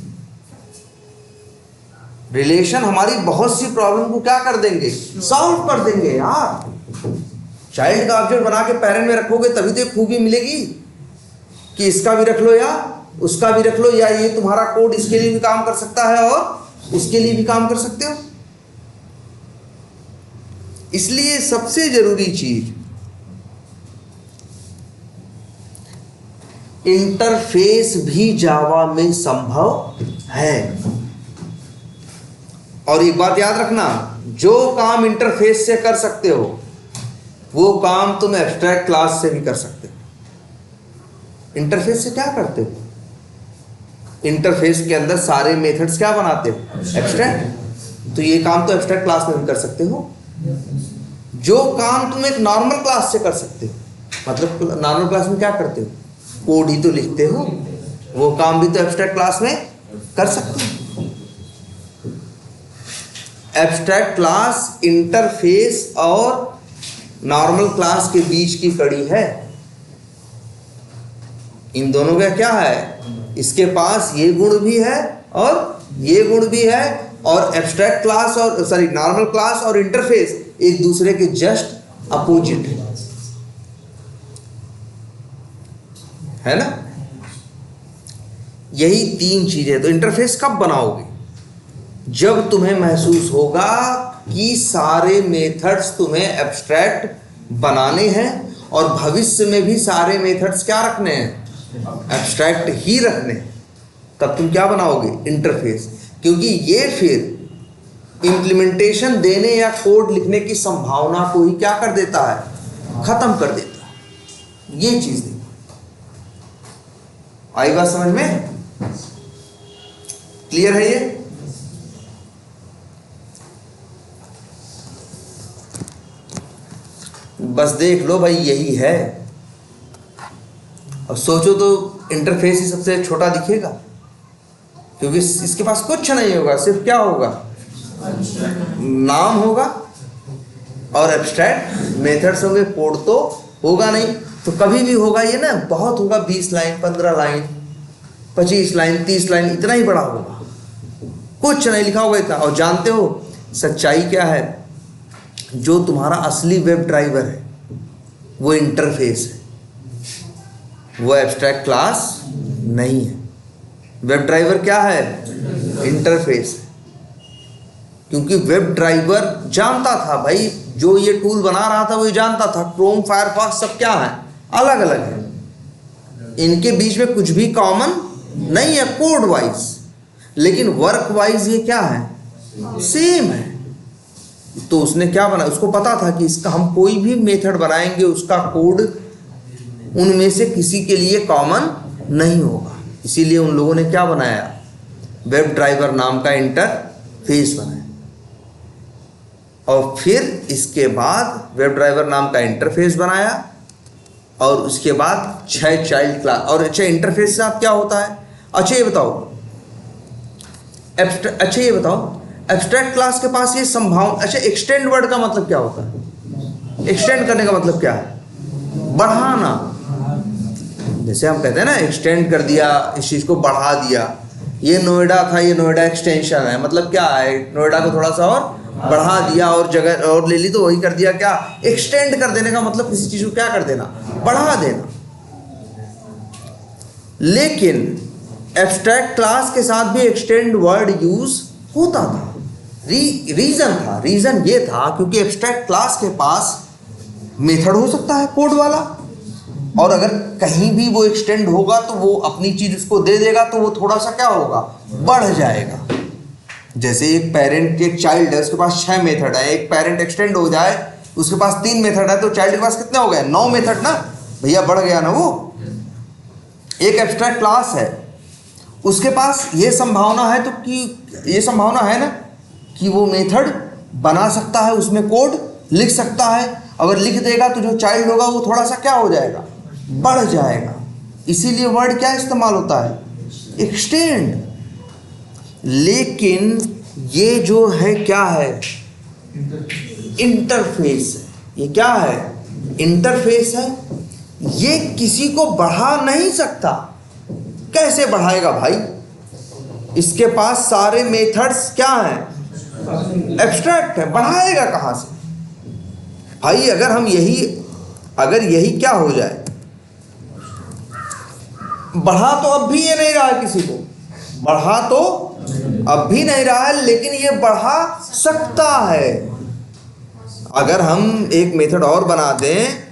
रिलेशन हमारी बहुत सी प्रॉब्लम को क्या कर देंगे, सॉल्व कर देंगे यार। चाइल्ड का ऑब्जेक्ट बना के पेरेंट में रखोगे तभी तो एक खूबी मिलेगी कि इसका भी रख लो या उसका भी रख लो, या ये तुम्हारा कोड इसके लिए भी काम कर सकता है और उसके लिए भी काम कर सकते हो। इसलिए सबसे जरूरी चीज, इंटरफेस भी जावा में संभव है। और एक बात याद रखना, जो काम इंटरफेस से कर सकते हो वो काम तुम एब्स्ट्रैक्ट क्लास से भी कर सकते हो। इंटरफेस से क्या करते हो, इंटरफेस के अंदर सारे मेथड्स क्या बनाते हो, एब्स्ट्रैक्ट। तो ये काम तो एब्स्ट्रैक्ट क्लास में भी कर सकते हो, जो काम तुम एक नॉर्मल क्लास से कर सकते हो, मतलब नॉर्मल क्लास में क्या करते हो, कोड ही तो लिखते हो, वो काम भी तो एब्स्ट्रैक्ट क्लास में कर सकते हो। एब्स्ट्रैक्ट क्लास इंटरफेस और नॉर्मल क्लास के बीच की कड़ी है। इन दोनों का क्या है, इसके पास ये गुण भी है और ये गुण भी है, और एब्स्ट्रैक्ट क्लास और नॉर्मल क्लास और इंटरफेस एक दूसरे के जस्ट अपोजिट है ना। यही तीन चीजें। तो इंटरफेस कब बनाओगे, जब तुम्हें महसूस होगा कि सारे मेथड्स तुम्हें एब्स्ट्रैक्ट बनाने हैं और भविष्य में भी सारे मेथड्स क्या रखने हैं, एब्स्ट्रैक्ट ही रखने हैं, तब तुम क्या बनाओगे, इंटरफेस। क्योंकि ये फिर इम्प्लीमेंटेशन देने या कोड लिखने की संभावना को ही क्या कर देता है, खत्म कर देता है। ये चीज देखो, आई बात समझ में, क्लियर है ये। बस देख लो भाई, यही है। और सोचो तो इंटरफेस ही सबसे छोटा दिखेगा, क्योंकि इसके पास कुछ नहीं होगा, सिर्फ क्या होगा, नाम होगा और एब्स्ट्रैक्ट मेथड्स होंगे, कोड तो होगा नहीं। तो कभी भी होगा ये ना, बहुत होगा, 20 लाइन, 15 लाइन, 25 लाइन, 30 लाइन, इतना ही बड़ा होगा, कुछ नहीं लिखा होगा इतना। और जानते हो सच्चाई क्या है, जो तुम्हारा असली वेब ड्राइवर है वो इंटरफेस है, वो एब्स्ट्रैक्ट क्लास नहीं है। वेब ड्राइवर क्या है, इंटरफेस है। क्योंकि वेब ड्राइवर जानता था भाई, जो ये टूल बना रहा था वो जानता था क्रोम, फायरफॉक्स सब क्या है, अलग अलग है, इनके बीच में कुछ भी कॉमन नहीं है कोड वाइज, लेकिन वर्क वाइज ये क्या है, सेम है। तो उसने क्या बनाया, उसको पता था कि इसका हम कोई भी मेथड बनाएंगे उसका कोड उनमें से किसी के लिए कॉमन नहीं होगा। इसीलिए उन लोगों ने क्या बनाया, वेब ड्राइवर नाम का इंटरफेस बनाया। और फिर इसके बाद वेब ड्राइवर नाम का इंटरफेस बनाया, और उसके बाद 6 चाइल्ड क्लास। और अच्छा, इंटरफेस के साथ क्या होता है, अच्छा ये बताओ एब्स्ट्रैक्ट क्लास के पास ये संभावना। अच्छा, एक्सटेंड वर्ड का मतलब क्या होता है, एक्सटेंड करने का मतलब क्या है, बढ़ाना। जैसे हम कहते हैं ना, एक्सटेंड कर दिया, इस चीज़ को बढ़ा दिया। ये नोएडा था, ये नोएडा एक्सटेंशन है, मतलब क्या है, नोएडा को थोड़ा सा और बढ़ा दिया और जगह और ले ली, तो वही कर दिया। क्या एक्सटेंड कर देने का मतलब, किसी चीज़ को क्या कर देना, बढ़ा देना। लेकिन एब्स्ट्रैक्ट क्लास के साथ भी एक्सटेंड वर्ड यूज होता था। रीजन ये था क्योंकि एब्स्ट्रैक्ट क्लास के पास मेथड हो सकता है कोड वाला, और अगर कहीं भी वो एक्सटेंड होगा तो वो अपनी चीज उसको दे देगा, तो वो थोड़ा सा क्या होगा, बढ़ जाएगा। जैसे एक पेरेंट के चाइल्ड है, उसके पास 6 मेथड है, एक पेरेंट एक्सटेंड हो जाए, उसके पास 3 मेथड है, तो चाइल्ड के पास कितने हो गए, 9 मेथड ना भैया, बढ़ गया ना वो। एक एब्स्ट्रैक्ट क्लास है, उसके पास ये संभावना है, तो कि ये संभावना है ना कि वो मेथड बना सकता है, उसमें कोड लिख सकता है। अगर लिख देगा तो जो चाइल्ड होगा वो थोड़ा सा क्या हो जाएगा, बढ़ जाएगा। इसीलिए वर्ड क्या इस्तेमाल होता है, एक्सटेंड। लेकिन ये जो है क्या है, इंटरफेस है। ये क्या है, इंटरफेस है। ये किसी को बढ़ा नहीं सकता। कैसे बढ़ाएगा भाई, इसके पास सारे मेथड्स क्या हैं, एब्स्ट्रैक्ट है, बढ़ाएगा कहां से भाई। अगर यही क्या हो जाए, बढ़ा तो अब भी ये नहीं रहा है, किसी को बढ़ा तो अब भी नहीं रहा है, लेकिन ये बढ़ा सकता है। अगर हम एक मेथड और बना दें,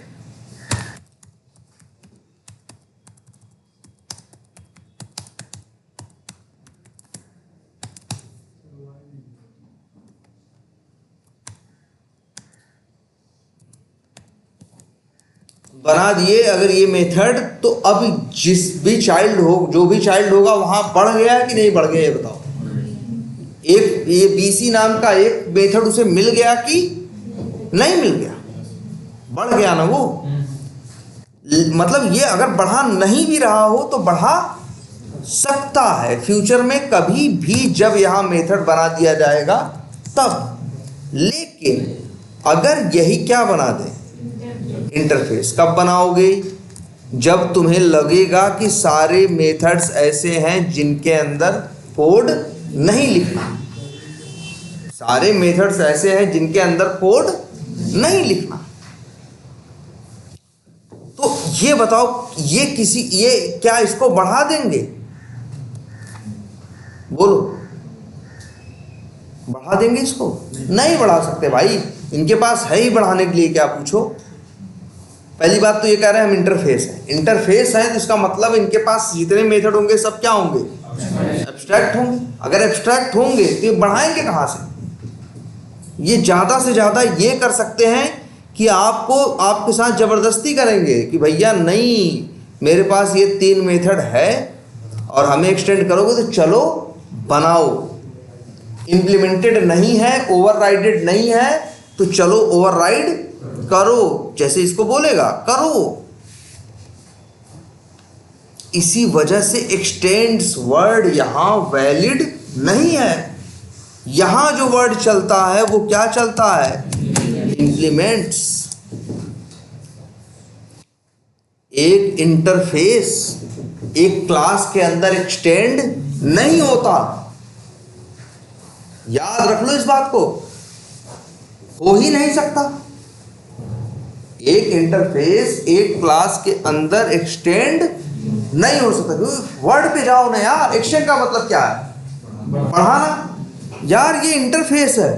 बना दिए अगर ये मेथड, तो अब जिस भी चाइल्ड हो, जो भी चाइल्ड होगा वहां बढ़ गया कि नहीं बढ़ गया, ये बताओ। एक ये BC नाम का एक मेथड उसे मिल गया कि नहीं मिल गया, बढ़ गया ना वो। मतलब ये अगर बढ़ा नहीं भी रहा हो तो बढ़ा सकता है फ्यूचर में कभी भी, जब यहाँ मेथड बना दिया जाएगा तब। लेकिन अगर यही क्या बना दे, इंटरफेस, कब बनाओगे? जब तुम्हें लगेगा कि सारे मेथड्स ऐसे हैं जिनके अंदर कोड नहीं लिखना, सारे मेथड्स ऐसे हैं जिनके अंदर कोड नहीं लिखना। तो ये बताओ, ये क्या इसको बढ़ा देंगे? बोलो, बढ़ा देंगे इसको? नहीं बढ़ा सकते भाई, इनके पास है ही बढ़ाने के लिए क्या, पूछो। पहली बात तो ये कह रहे हैं हम इंटरफेस है, इंटरफेस है तो इसका मतलब इनके पास जितने मेथड होंगे सब क्या होंगे, एब्स्ट्रैक्ट होंगे। अगर एब्स्ट्रैक्ट होंगे तो ये बढ़ाएंगे कहाँ से? ये ज़्यादा से ज़्यादा ये कर सकते हैं कि आपके साथ ज़बरदस्ती करेंगे कि भैया नहीं, मेरे पास ये 3 मेथड है और हमें एक्सटेंड करोगे तो चलो बनाओ। इम्प्लीमेंटेड नहीं है, ओवरराइडेड नहीं है, तो चलो ओवरराइड करो, जैसे इसको बोलेगा करो। इसी वजह से एक्सटेंड्स वर्ड यहां वैलिड नहीं है। यहां जो वर्ड चलता है वो क्या चलता है, इंप्लीमेंट्स। एक इंटरफेस एक क्लास के अंदर एक्सटेंड नहीं होता, याद रख लो इस बात को, हो ही नहीं सकता। एक इंटरफेस एक क्लास के अंदर एक्सटेंड नहीं हो सकता। वर्ड पे जाओ ना यार, एक्सटेंड का मतलब क्या है, बढ़ाना। यार ये इंटरफेस है,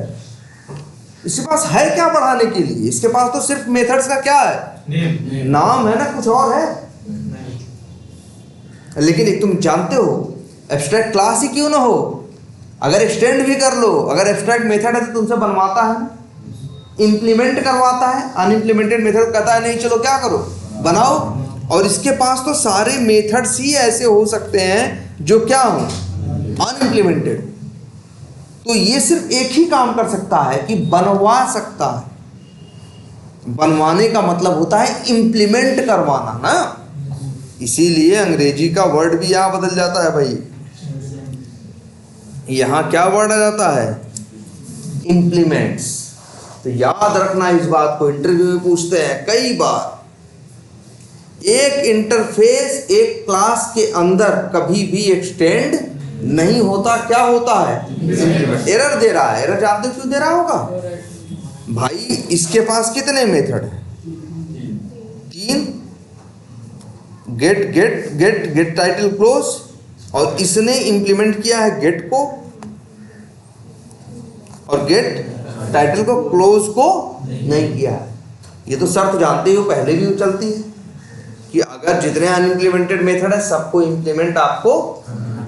इसके पास है क्या बढ़ाने के लिए? इसके पास तो सिर्फ मेथड्स का क्या है, नाम है ना, कुछ और है। लेकिन एक तुम जानते हो, एब्स्ट्रैक्ट क्लास ही क्यों ना हो, अगर एक्सटेंड भी कर लो, अगर एब्स्ट्रैक्ट मेथड है तो तुमसे बनवाता है, इंप्लीमेंट करवाता है। अनइम्प्लीमेंटेड मेथड कहता है नहीं चलो क्या करो, बनाओ। और इसके पास तो सारे मेथड्स ही ऐसे हो सकते हैं जो क्या हो, अनइम्प्लीमेंटेड। तो ये सिर्फ एक ही काम कर सकता है कि बनवा सकता है। बनवाने का मतलब होता है इंप्लीमेंट करवाना ना, इसीलिए अंग्रेजी का वर्ड भी यहां बदल जाता है भाई। यहां क्या वर्ड आ जाता है, इंप्लीमेंट्स। तो याद रखना इस बात को, इंटरव्यू में पूछते हैं कई बार। एक इंटरफेस एक क्लास के अंदर कभी भी एक्सटेंड नहीं होता, क्या होता है, एरर दे रहा है। एरर जानते हो क्यों दे रहा होगा भाई, इसके पास कितने मेथड है, 3, गेट टाइटल क्लोज, और इसने इंप्लीमेंट किया है गेट को और गेट टाइटल को, क्लोज को नहीं किया है। ये तो शर्त जानते ही हो, पहले भी चलती है कि अगर जितने अनइम्प्लीमेंटेड मेथड है सबको इंप्लीमेंट आपको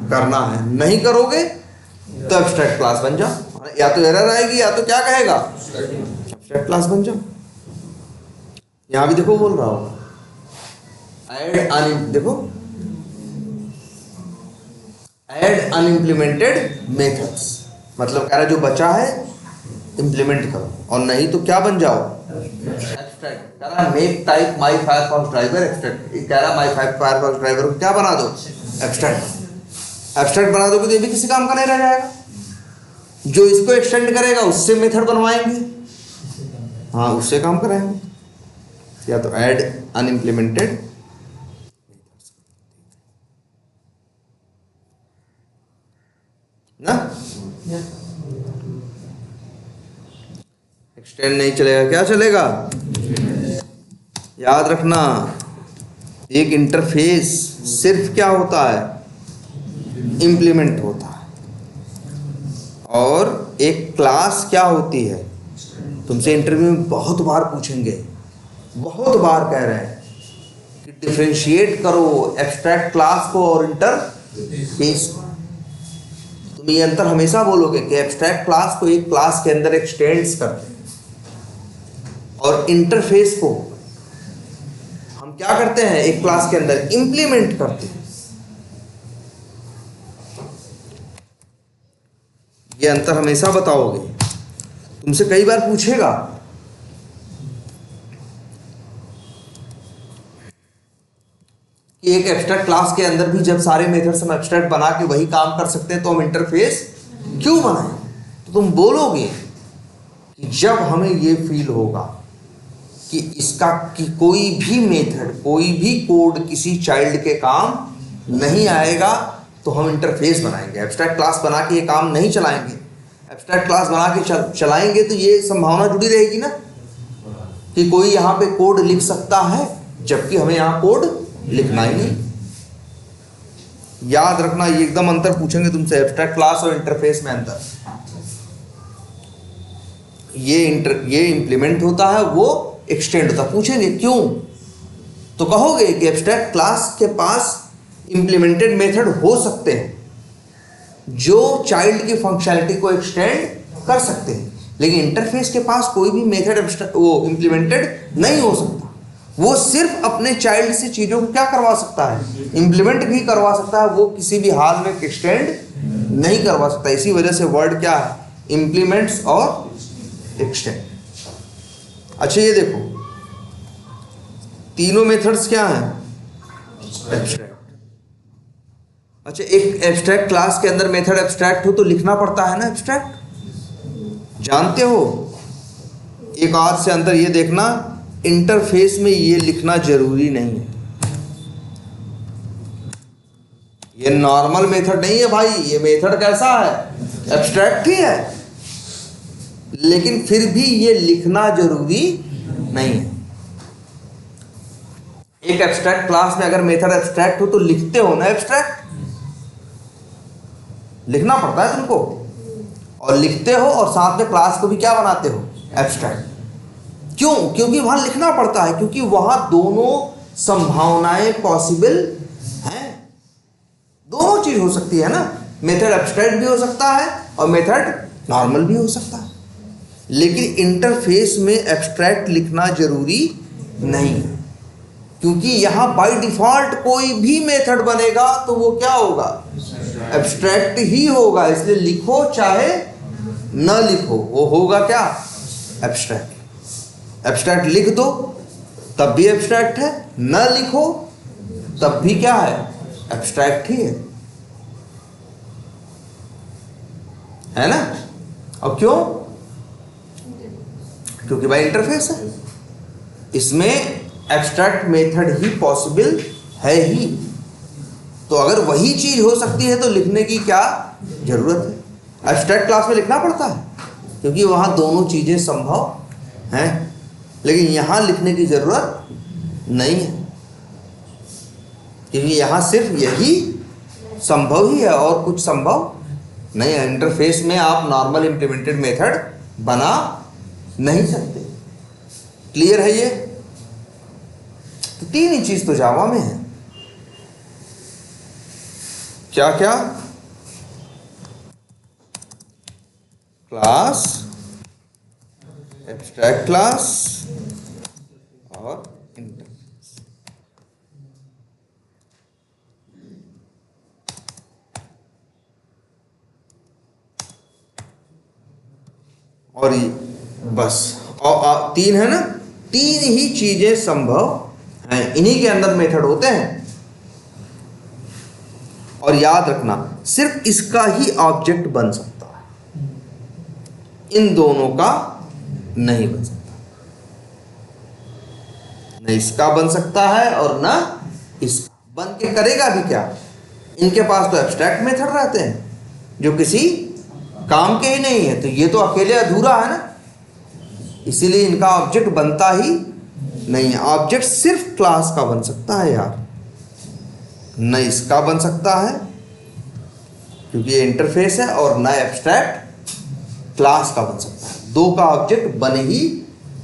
करना है, नहीं करोगे तो एब्स्ट्रैक्ट क्लास बन जाओ, या तो एरर आएगी या तो क्या कहेगा, एब्स्ट्रैक्ट क्लास बन जाओ। यहां भी देखो बोल रहा होगा देखो ऐड अनइम्प्लीमेंटेड मेथड्स, मतलब कह रहा जो बचा है इंप्लीमेंट करो, और नहीं तो क्या बन जाओ, एब्स्ट्रैक्ट। कह रहा मेक टाइप माई फायरफॉक्स ड्राइवर एब्स्ट्रैक्ट, कह रहा माई फायरफॉक्स ड्राइवर को क्या बना दो, एब्स्ट्रैक्ट। एब्स्ट्रैक्ट बना दोगे तो ये भी किसी काम का नहीं रह जाएगा। जो इसको एक्सटेंड करेगा उससे मेथड बनवाएंगे, हाँ उससे काम कराएंगे। या तो ऐड अनइम्प्लीमेंटेड ना, एक्सटेंड नहीं चलेगा, क्या चलेगा, याद रखना। एक इंटरफेस सिर्फ क्या होता है, इंप्लीमेंट होता है, और एक क्लास क्या होती है। तुमसे इंटरव्यू में बहुत बार पूछेंगे, बहुत बार कह रहे हैं कि डिफरेंशिएट करो एब्स्ट्रैक्ट क्लास को और इंटरफेस को। तुम ये अंतर हमेशा बोलोगे कि एब्स्ट्रैक्ट क्लास को एक क्लास के अंदर एक्सटेंड्स करते हैं और इंटरफेस को हम क्या करते हैं, एक क्लास के अंदर इंप्लीमेंट करते हैं। ये अंतर हमेशा बताओगे। तुमसे कई बार पूछेगा कि एक एब्स्ट्रैक्ट क्लास के अंदर भी जब सारे मेथड्स हम एब्स्ट्रैक्ट बना के वही काम कर सकते हैं तो हम इंटरफेस क्यों बनाएं? तो तुम बोलोगे कि जब हमें ये फील होगा कि इसका कि कोई भी मेथड, कोई भी कोड किसी चाइल्ड के काम नहीं आएगा तो हम इंटरफेस बनाएंगे। एब्स्ट्रैक्ट क्लास बना के ये काम नहीं चलाएंगे। एब्स्ट्रैक्ट क्लास बना के चलाएंगे तो ये संभावना जुड़ी रहेगी ना कि कोई यहाँ पे कोड लिख सकता है, जबकि हमें यहाँ कोड लिखना ही नहीं। याद रखना, ये एकदम अंतर पूछेंगे तुमसे, एब्स्ट्रैक्ट क्लास और इंटरफेस में अंतर। ये इंप्लीमेंट होता है, वो एक्सटेंड होता है। पूछेंगे क्यों, तो कहोगे कि एब्स्ट्रैक्ट क्लास के पास इंप्लीमेंटेड मेथड हो सकते हैं जो चाइल्ड की फंक्शनैलिटी को एक्सटेंड कर सकते हैं, लेकिन इंटरफेस के पास कोई भी मेथड वो इंप्लीमेंटेड नहीं हो सकता। वो सिर्फ अपने चाइल्ड से चीज़ों को क्या करवा सकता है, इंप्लीमेंट भी करवा सकता है, वो किसी भी हाल में एक्सटेंड नहीं करवा सकता। इसी वजह से वर्ड क्या है, इंप्लीमेंट्स और एक्सटेंड। अच्छा ये देखो, तीनों मेथड्स क्या हैं, एब्स्ट्रैक्ट। अच्छा, एक एब्स्ट्रैक्ट क्लास के अंदर मेथड एब्स्ट्रैक्ट हो तो लिखना पड़ता है ना एब्स्ट्रैक्ट, जानते हो। एक आज से अंदर ये देखना, इंटरफेस में ये लिखना जरूरी नहीं है। ये नॉर्मल मेथड नहीं है भाई, ये मेथड कैसा है, एब्स्ट्रैक्ट ही है, लेकिन फिर भी ये लिखना जरूरी नहीं है। एक एब्स्ट्रैक्ट क्लास में अगर मेथड एब्स्ट्रैक्ट हो तो लिखते हो ना एब्स्ट्रैक्ट, लिखना पड़ता है तुमको, और लिखते हो और साथ में क्लास को भी क्या बनाते हो, एब्स्ट्रैक्ट। क्यों, क्योंकि वहां लिखना पड़ता है, क्योंकि वहां दोनों संभावनाएं पॉसिबल हैं। दोनों चीज हो सकती है ना, मेथड एब्स्ट्रैक्ट भी हो सकता है और मेथड नॉर्मल भी हो सकता है। लेकिन इंटरफेस में एब्स्ट्रैक्ट लिखना जरूरी नहीं है, क्योंकि यहां बाय डिफॉल्ट कोई भी मेथड बनेगा तो वो क्या होगा, एब्स्ट्रैक्ट ही होगा। इसलिए लिखो चाहे न लिखो, वो होगा क्या, एब्स्ट्रैक्ट। एब्स्ट्रैक्ट लिख दो तब भी एब्स्ट्रैक्ट है, न लिखो तब भी क्या है, एब्स्ट्रैक्ट ही है ना। और क्यों, क्योंकि भाई इंटरफेस है, इसमें एब्स्ट्रैक्ट मेथड ही पॉसिबल है ही। तो अगर वही चीज हो सकती है तो लिखने की क्या जरूरत है। एब्स्ट्रैक्ट क्लास में लिखना पड़ता है क्योंकि वहां दोनों चीजें संभव हैं, लेकिन यहां लिखने की जरूरत नहीं है, क्योंकि यहां सिर्फ यही संभव ही है और कुछ संभव नहीं है। इंटरफेस में आप नॉर्मल इंप्लीमेंटेड मेथड बना नहीं सकते। क्लियर है ये। तो तीन ही चीज तो जावा में है, क्या क्या, क्लास, एब्स्ट्रैक्ट क्लास और इंटरफेस। और ये बस, और तीन है ना, तीन ही चीजें संभव हैं, इन्हीं के अंदर मेथड होते हैं। और याद रखना, सिर्फ इसका ही ऑब्जेक्ट बन सकता है, इन दोनों का नहीं बन सकता। न इसका बन सकता है और न इसका। बन के करेगा भी क्या, इनके पास तो एब्स्ट्रैक्ट मेथड रहते हैं जो किसी काम के ही नहीं है, तो ये तो अकेले अधूरा है ना, इसीलिए इनका ऑब्जेक्ट बनता ही नहीं है। ऑब्जेक्ट सिर्फ क्लास का बन सकता है यार, न इसका बन सकता है क्योंकि ये इंटरफेस है, और न एब्स्ट्रैक्ट क्लास का बन सकता है। दो का ऑब्जेक्ट बन ही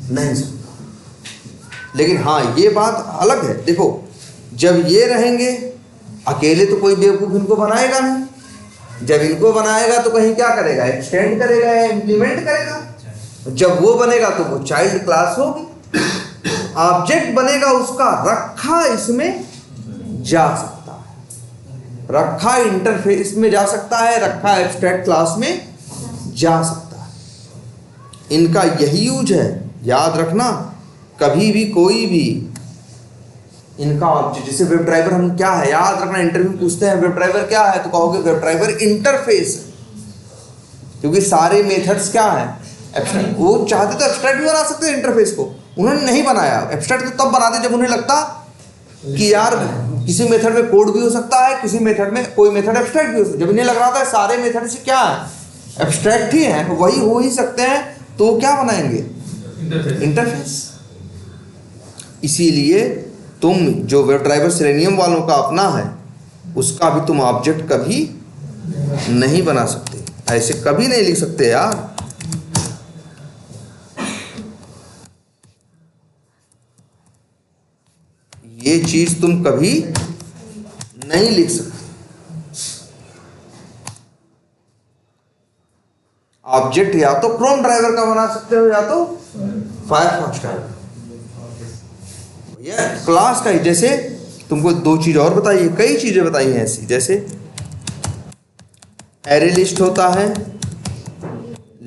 नहीं सकता। लेकिन हाँ, ये बात अलग है, देखो जब ये रहेंगे अकेले तो कोई बेवकूफ़ इनको बनाएगा नहीं, जब इनको बनाएगा तो कहीं क्या करेगा, एक्सटेंड करेगा या इम्प्लीमेंट करेगा। जब वो बनेगा तो वो चाइल्ड क्लास होगी, ऑब्जेक्ट बनेगा उसका, रखा इसमें जा सकता है, रखा इंटरफेस में जा सकता है, रखा एब्स्ट्रैक्ट क्लास में जा सकता है। इनका यही यूज है, याद रखना। कभी भी कोई भी इनका ऑब्जेक्ट। जैसे वेब ड्राइवर हम क्या है, याद रखना, इंटरव्यू में पूछते हैं वेब ड्राइवर क्या है, तो कहोगे वेब ड्राइवर इंटरफेस है, क्योंकि सारे मेथड्स क्या है, एब्स्ट्रैक्ट। वो चाहते तो एब्स्ट्रैक्ट भी बना सकते हैं इंटरफेस को, उन्होंने नहीं बनाया। एब्स्ट्रैक्ट तो तब बनाते जब उन्हें लगता कि यार किसी मेथड में कोड भी हो सकता है, किसी मेथड में कोई मेथड एब्स्ट्रैक्ट भी हो सकता है। जब इन्हें लग रहा था सारे मेथड से क्या है, एब्स्ट्रैक्ट ही है, वही हो ही सकते हैं, तो वो क्या बनाएंगे, इंटरफेस। इसीलिए तुम जो वेब ड्राइवर सेलेनियम वालों का अपना है, उसका भी तुम ऑब्जेक्ट कभी नहीं बना सकते, ऐसे कभी नहीं लिख सकते यार। ये चीज तुम कभी नहीं लिख सकते। ऑब्जेक्ट या तो क्रोम ड्राइवर का बना सकते हो या तो फायरफॉक्स का। ये क्लास का ही, जैसे तुमको दो चीज और बताइए, कई चीजें बताई हैं ऐसी, जैसे एरे लिस्ट होता है,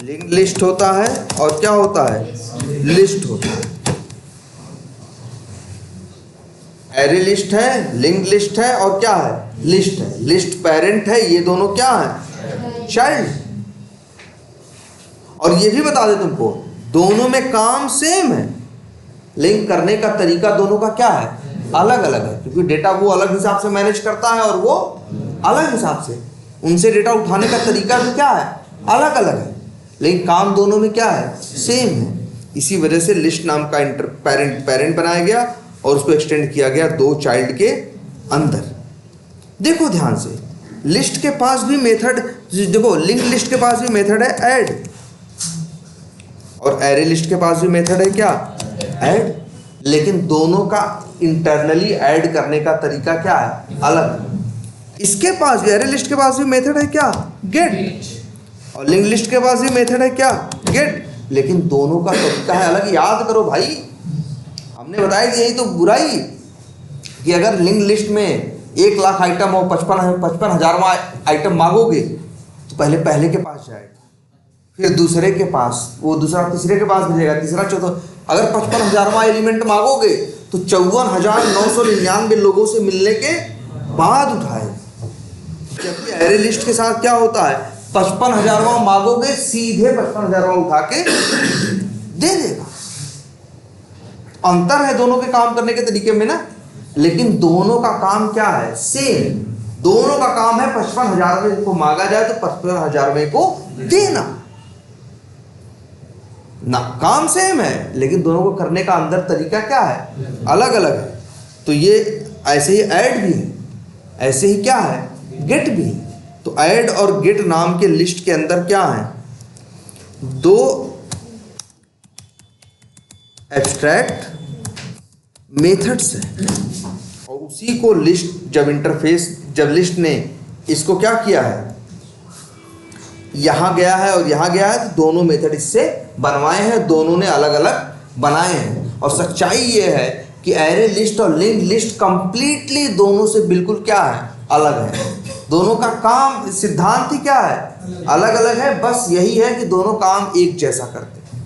लिंक लिस्ट होता है, और क्या होता है, लिस्ट होता है। एरे लिस्ट है, लिंक लिस्ट है, और क्या है, लिस्ट है। लिस्ट पेरेंट है, ये दोनों क्या है, चाइल्ड। और ये भी बता दे तुमको, दोनों में काम सेम है, लिंक करने का तरीका दोनों का क्या है, अलग अलग है, क्योंकि डेटा वो अलग हिसाब से मैनेज करता है और वो अलग हिसाब से, उनसे डेटा उठाने का तरीका भी क्या है, अलग अलग है, लेकिन काम दोनों में क्या है, सेम है। इसी वजह से लिस्ट नाम का पेरेंट बनाया गया और उसको एक्सटेंड किया गया दो चाइल्ड के अंदर। देखो ध्यान से, लिस्ट के पास भी मेथड, देखो लिंक लिस्ट के पास भी मेथड है ऐड, और एरे लिस्ट के पास भी मेथड है क्या, ऐड, लेकिन दोनों का इंटरनली ऐड करने का तरीका क्या है, अलग। इसके पास भी, एरे लिस्ट के पास भी मेथड है क्या, गेट, और लिंक लिस्ट के पास भी मेथड है क्या, गेट, लेकिन दोनों का तरीका है अलग। याद करो भाई, हमने बताया कि यही तो बुराई, कि अगर लिंक लिस्ट में 1 लाख आइटम और 55,000वां आइटम मांगोगे तो पहले के पास जाएगा, फिर दूसरे के पास, वो दूसरा तीसरे के पास भेजेगा, तीसरा चौथा। अगर 55,000वां एलिमेंट मांगोगे तो 54,999 लोगों से मिलने के बाद उठाएगा। जबकि एरे लिस्ट के साथ क्या होता है, 55,000वां मांगोगे सीधे 55,000वां उठा के दे देगा। अंतर है दोनों के काम करने के तरीके में ना, लेकिन दोनों का काम क्या है, सेम। दोनों का काम है 55,000वें को मांगा जाए तो 55,000वें को देना ना, काम सेम है, लेकिन दोनों को करने का अंदर तरीका क्या है, अलग अलग है। तो ये ऐसे ही ऐड भी है, ऐसे ही क्या है, गेट भी है। तो ऐड और गेट नाम के लिस्ट के अंदर क्या है, दो एब्स्ट्रैक्ट मेथड्स हैं, और उसी को लिस्ट जब लिस्ट ने इसको क्या किया है, यहाँ गया है और यहाँ गया है, तो दोनों मेथड इससे बनवाए हैं, दोनों ने अलग अलग बनाए हैं। और सच्चाई ये है कि एरे लिस्ट और लिंक लिस्ट कंप्लीटली दोनों से बिल्कुल क्या है, अलग है। दोनों का काम, सिद्धांत ही क्या है, अलग अलग है, बस यही है कि दोनों काम एक जैसा करते हैं।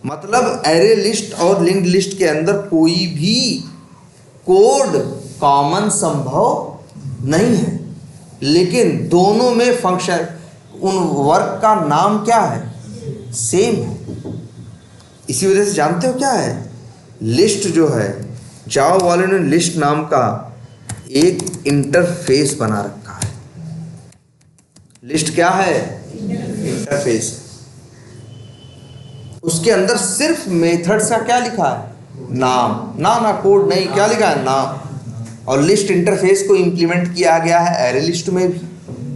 मतलब एरे लिस्ट और लिंक लिस्ट के अंदर कोई भी कोड कॉमन संभव नहीं है, लेकिन दोनों में फंक्शन, उन वर्क का नाम क्या है, सेम है। इसी वजह से जानते हो क्या है, लिस्ट जो है, जावा वाले ने लिस्ट नाम का एक इंटरफेस बना रखा है। लिस्ट क्या है, इंटरफेस। उसके अंदर सिर्फ मेथड्स का क्या लिखा है, नाम, ना कोड नहीं, क्या लिखा है, नाम। और लिस्ट इंटरफेस को इंप्लीमेंट किया गया है एरे लिस्ट में भी,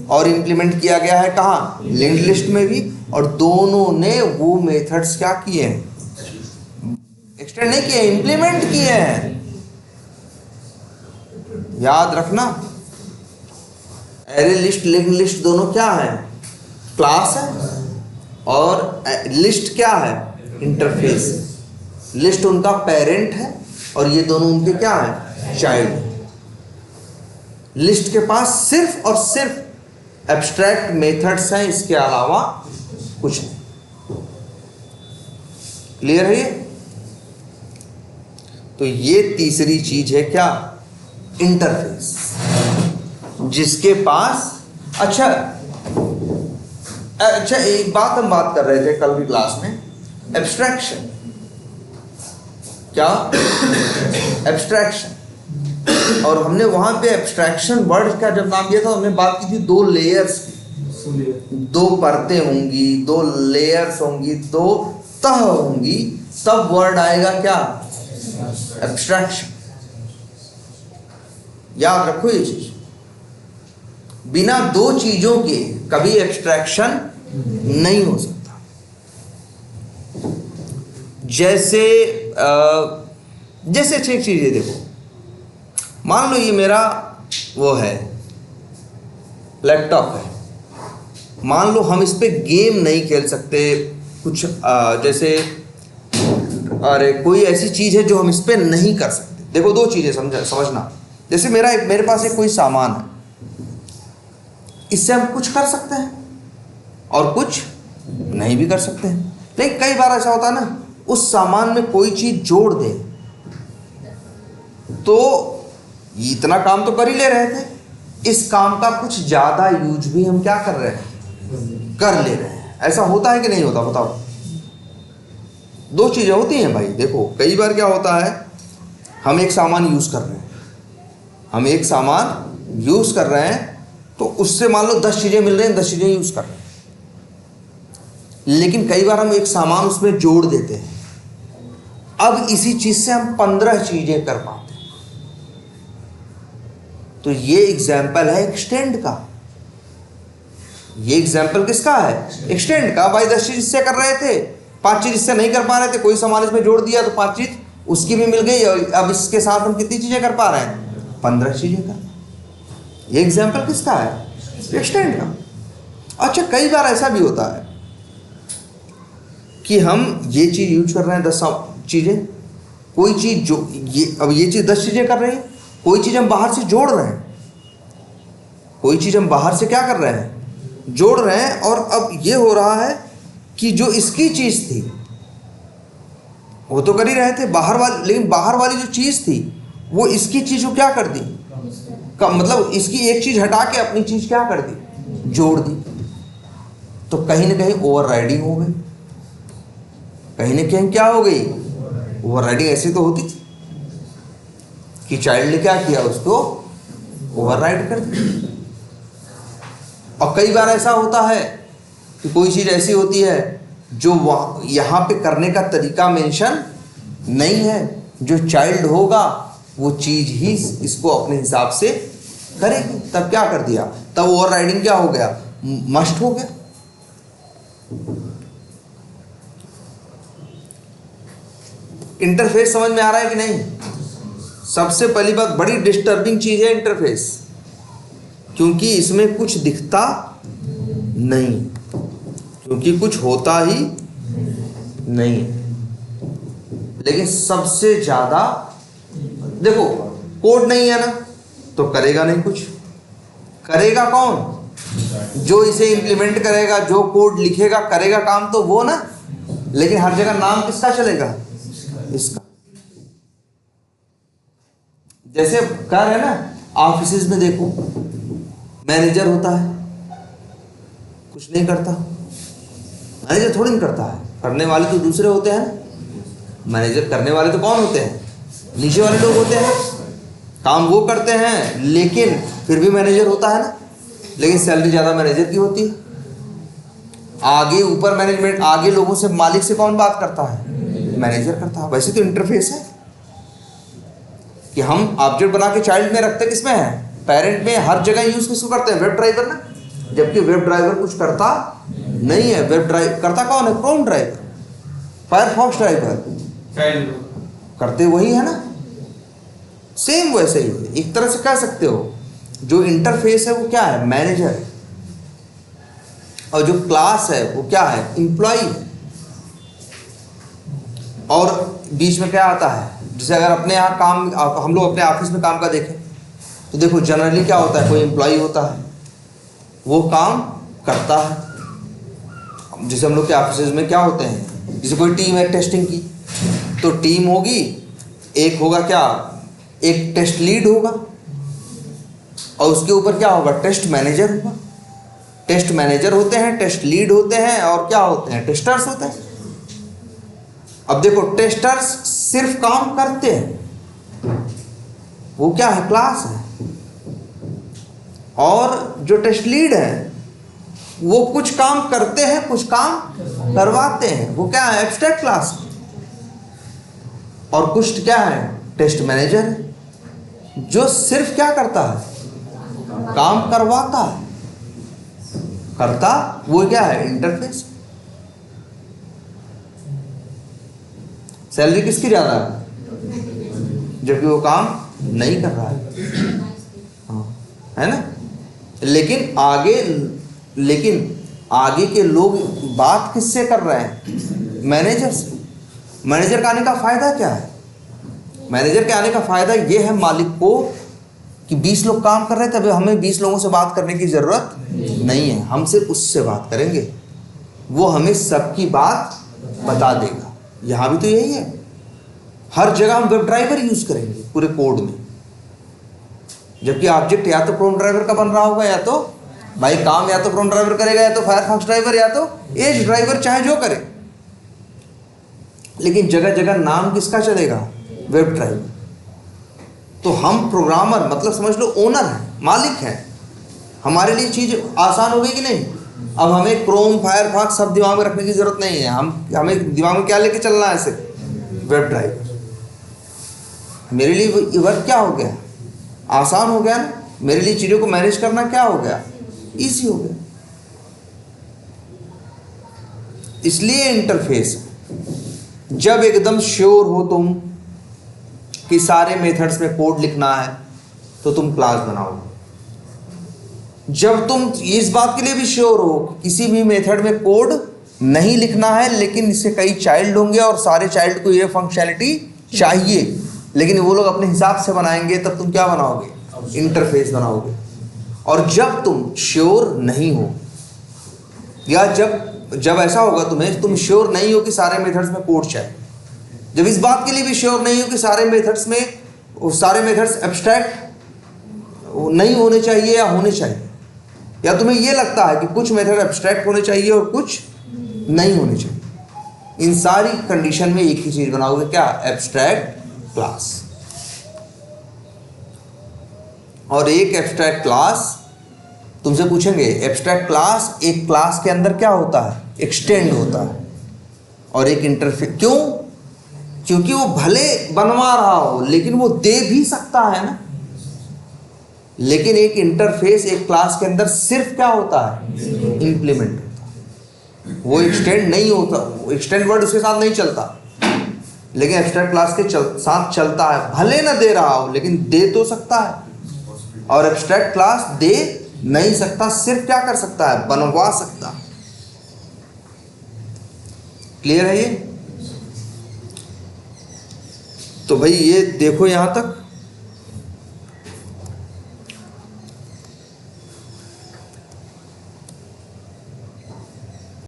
और इंप्लीमेंट किया गया है कहाँ, लिंक्ड लिस्ट में भी। और दोनों ने वो मेथड्स क्या किए हैं, एक्सटेंड नहीं किए, इंप्लीमेंट किए हैं। याद रखना, एरे लिस्ट लिंक्ड लिस्ट दोनों क्या है, क्लास है, और लिस्ट क्या है, इंटरफेस। लिस्ट उनका पेरेंट है और ये दोनों उनके क्या है, चाइल्ड। लिस्ट के पास सिर्फ और सिर्फ एब्स्ट्रैक्ट मेथड्स हैं, इसके अलावा कुछ नहीं। क्लियर है ये? तो ये तीसरी चीज है क्या, इंटरफेस, जिसके पास अच्छा एक बात हम बात कर रहे थे कल की क्लास में, एब्स्ट्रैक्शन। क्या, एब्स्ट्रैक्शन। और हमने वहां पे एब्स्ट्रैक्शन वर्ड का जब नाम दिया था, हमने बात की थी दो लेयर्स की, दो परतें होंगी, दो लेयर्स होंगी, दो तह होंगी, तब वर्ड आएगा क्या, एब्स्ट्रैक्शन। याद रखो ये चीज, बिना दो चीजों के कभी एब्स्ट्रैक्शन नहीं हो सकता। जैसे जैसे अच्छी चीजें देखो, मान लो ये मेरा वो है लैपटॉप है, मान लो हम इस पे गेम नहीं खेल सकते, कुछ जैसे अरे कोई ऐसी चीज है जो हम इस पे नहीं कर सकते। देखो दो चीजें समझना, जैसे मेरे पास एक कोई सामान है, इससे हम कुछ कर सकते हैं और कुछ नहीं भी कर सकते हैं। लेकिन कई बार ऐसा होता है ना, उस सामान में कोई चीज जोड़ दे तो इतना काम तो कर ही ले रहे थे, इस काम का कुछ ज्यादा यूज भी हम क्या कर रहे हैं, कर ले रहे हैं। ऐसा होता है कि नहीं होता, बताओ। दो चीजें होती हैं भाई। देखो कई बार क्या होता है, हम एक सामान यूज कर रहे हैं, हम एक सामान यूज कर रहे हैं, तो उससे मान लो 10 चीजें मिल रही हैं, 10 चीजें यूज कर रहे हैं। लेकिन कई बार हम एक सामान उसमें जोड़ देते हैं, अब इसी चीज से हम 15 चीजें कर पाते हैं। तो ये एग्जाम्पल है एक्सटेंड का। ये एग्जाम्पल किसका है, एक्सटेंड का। भाई 10 चीज इससे कर रहे थे, 5 चीज इससे नहीं कर पा रहे थे, कोई सामान इसमें जोड़ दिया तो 5 चीज उसकी भी मिल गई, और अब इसके साथ हम कितनी चीजें कर पा रहे हैं, 15 चीजें कर। ये एग्जाम्पल किसका है, एक्सटेंड का। अच्छा कई बार ऐसा भी होता है कि हम ये चीज यूज कर रहे हैं, 10 चीजें, कोई चीज जो अब ये चीज 10 चीजें कर रही है, कोई चीज हम बाहर से जोड़ रहे हैं, कोई चीज हम बाहर से क्या कर रहे हैं, जोड़ रहे हैं। और अब ये हो रहा है कि जो इसकी चीज थी वो तो कर ही रहे थे बाहर वाली, लेकिन बाहर वाली जो चीज थी वो इसकी चीज को क्या कर दी, मतलब इसकी एक चीज हटा के अपनी चीज क्या कर दी, जोड़ दी। तो कहीं ना कहीं ओवरराइडिंग हो गई, कहीं ना कहीं क्या हो गई, ओवरराइडिंग। ऐसी तो होती थी कि चाइल्ड ने क्या किया, उसको ओवरराइड कर दिया। और कई बार ऐसा होता है कि कोई चीज ऐसी होती है जो यहाँ पे करने का तरीका मेंशन नहीं है, जो चाइल्ड होगा वो चीज ही इसको अपने हिसाब से करेगी, तब क्या कर दिया, तब ओवरराइडिंग क्या हो गया, मस्ट हो गया। इंटरफेस समझ में आ रहा है कि नहीं। सबसे पहली बात, बड़ी डिस्टर्बिंग चीज है इंटरफेस, क्योंकि इसमें कुछ दिखता नहीं, क्योंकि कुछ होता ही नहीं। लेकिन सबसे ज्यादा देखो, कोड नहीं है ना तो करेगा नहीं कुछ। करेगा कौन, जो इसे इंप्लीमेंट करेगा, जो कोड लिखेगा, करेगा काम तो वो ना। लेकिन हर जगह नाम किसका चलेगा, इसका। जैसे कह रहे हैं ना, ऑफिस में देखो मैनेजर होता है, कुछ नहीं करता। मैनेजर थोड़ी नहीं करता है, करने वाले तो दूसरे होते हैं। मैनेजर करने वाले तो कौन होते हैं, नीचे वाले लोग होते हैं, काम वो करते हैं, लेकिन फिर भी मैनेजर होता है ना। लेकिन सैलरी ज़्यादा मैनेजर की होती है। आगे ऊपर मैनेजमेंट, आगे लोगों से, मालिक से कौन बात करता है, मैनेजर करता है। वैसे तो इंटरफेस है कि हम ऑब्जेक्ट बना के चाइल्ड में रखते किसमें है, पेरेंट में। हर जगह यूज किसको करते हैं, वेब ड्राइवर ना। जबकि वेब ड्राइवर कुछ करता नहीं है। वेब ड्राइव करता कौन है, क्रोम ड्राइवर, फायरफॉक्स ड्राइवर करते वही है ना। सेम वैसे ही एक तरह से कह सकते हो, जो इंटरफेस है वो क्या है, मैनेजर है, और जो क्लास है वो क्या है, एम्प्लॉय। और बीच में क्या आता है, जैसे अगर अपने यहाँ काम, हम लोग अपने ऑफिस में काम का देखें तो देखो जनरली क्या होता है, कोई एम्प्लॉय होता है, वो काम करता है। जैसे हम लोग के ऑफिस में क्या होते हैं, जैसे कोई टीम है टेस्टिंग की, तो टीम होगी, एक होगा क्या, एक टेस्ट लीड होगा और उसके ऊपर क्या होगा, टेस्ट मैनेजर होगा। टेस्ट मैनेजर होते हैं, टेस्ट लीड होते हैं और क्या होते हैं, टेस्टर्स होते हैं। अब देखो टेस्टर्स सिर्फ काम करते हैं, वो क्या है, क्लास है। और जो टेस्ट लीड है वो कुछ काम करते हैं, कुछ काम करवाते हैं, वो क्या है, एब्स्ट्रैक्ट क्लास। और कुछ क्या है, टेस्ट मैनेजर है जो सिर्फ क्या करता है, काम करवाता है। करता वो क्या है, इंटरफेस। सैलरी किसकी ज्यादा है, जबकि वो काम नहीं कर रहा है, हाँ, है ना। लेकिन आगे के लोग बात किससे कर रहे हैं, मैनेजर से। मैनेजर का आने का फायदा क्या है, मैनेजर के आने का फायदा ये है मालिक को कि 20 लोग काम कर रहे थे, अभी हमें 20 लोगों से बात करने की जरूरत नहीं है, हम सिर्फ उससे बात करेंगे, वो हमें सबकी बात बता देगा। यहां भी तो यही है, हर जगह हम वेब ड्राइवर यूज करेंगे पूरे कोड में, जबकि ऑब्जेक्ट या तो क्रोम ड्राइवर का बन रहा होगा, या तो भाई काम या तो क्रोम ड्राइवर करेगा, या तो फायरफॉक्स ड्राइवर, या तो एज ड्राइवर, चाहे जो करे। लेकिन जगह जगह नाम किसका चलेगा, वेब ड्राइवर। तो हम प्रोग्रामर मतलब समझ लो ओनर है, मालिक है, हमारे लिए चीज आसान हो गई कि नहीं। अब हमें क्रोम फायरफॉक्स सब दिमाग में रखने की जरूरत नहीं है, हमें दिमाग में क्या लेके चलना है, ऐसे वेब ड्राइवर। मेरे लिए ये वर्क क्या हो गया, आसान हो गया ना, मेरे लिए चीज़ों को मैनेज करना क्या हो गया, इजी हो गया। इसलिए इंटरफेस, जब एकदम श्योर हो तुम कि सारे मेथड्स में कोड लिखना है तो तुम क्लास बनाओगे। जब तुम इस बात के लिए भी श्योर हो किसी भी मेथड में कोड नहीं लिखना है, लेकिन इससे कई चाइल्ड होंगे और सारे चाइल्ड को ये फंक्शनैलिटी चाहिए, लेकिन वो लोग अपने हिसाब से बनाएंगे, तब तुम क्या बनाओगे, इंटरफेस बनाओगे। और जब तुम श्योर नहीं हो, या जब ऐसा होगा तुम श्योर नहीं हो कि सारे मेथड्स में कोड चाहिए, जब इस बात के लिए भी श्योर नहीं हो कि सारे मेथड्स एब्स्ट्रैक्ट नहीं होने चाहिए या होने चाहिए, या तुम्हें यह लगता है कि कुछ मेथड एब्स्ट्रैक्ट होने चाहिए और कुछ नहीं होने चाहिए, इन सारी कंडीशन में एक ही चीज बनाओगे, क्या, एब्स्ट्रैक्ट क्लास। और एक एब्स्ट्रैक्ट क्लास, तुमसे पूछेंगे एब्स्ट्रैक्ट क्लास एक क्लास के अंदर क्या होता है, एक्सटेंड होता है, और एक इंटरफेस। क्यों, क्योंकि वो भले बनवा रहा हो लेकिन वो दे भी सकता है ना। लेकिन एक इंटरफेस एक क्लास के अंदर सिर्फ क्या होता है, इंप्लीमेंट होता है, वो एक्सटेंड नहीं होता, एक्सटेंड वर्ड उसके साथ नहीं चलता, लेकिन एब्स्ट्रैक्ट क्लास के साथ चलता है। भले ना दे रहा हो लेकिन दे तो सकता है, और एब्स्ट्रैक्ट क्लास दे नहीं सकता, सिर्फ क्या कर सकता है, बनवा सकता है। क्लियर है ये। तो भाई ये देखो यहां तक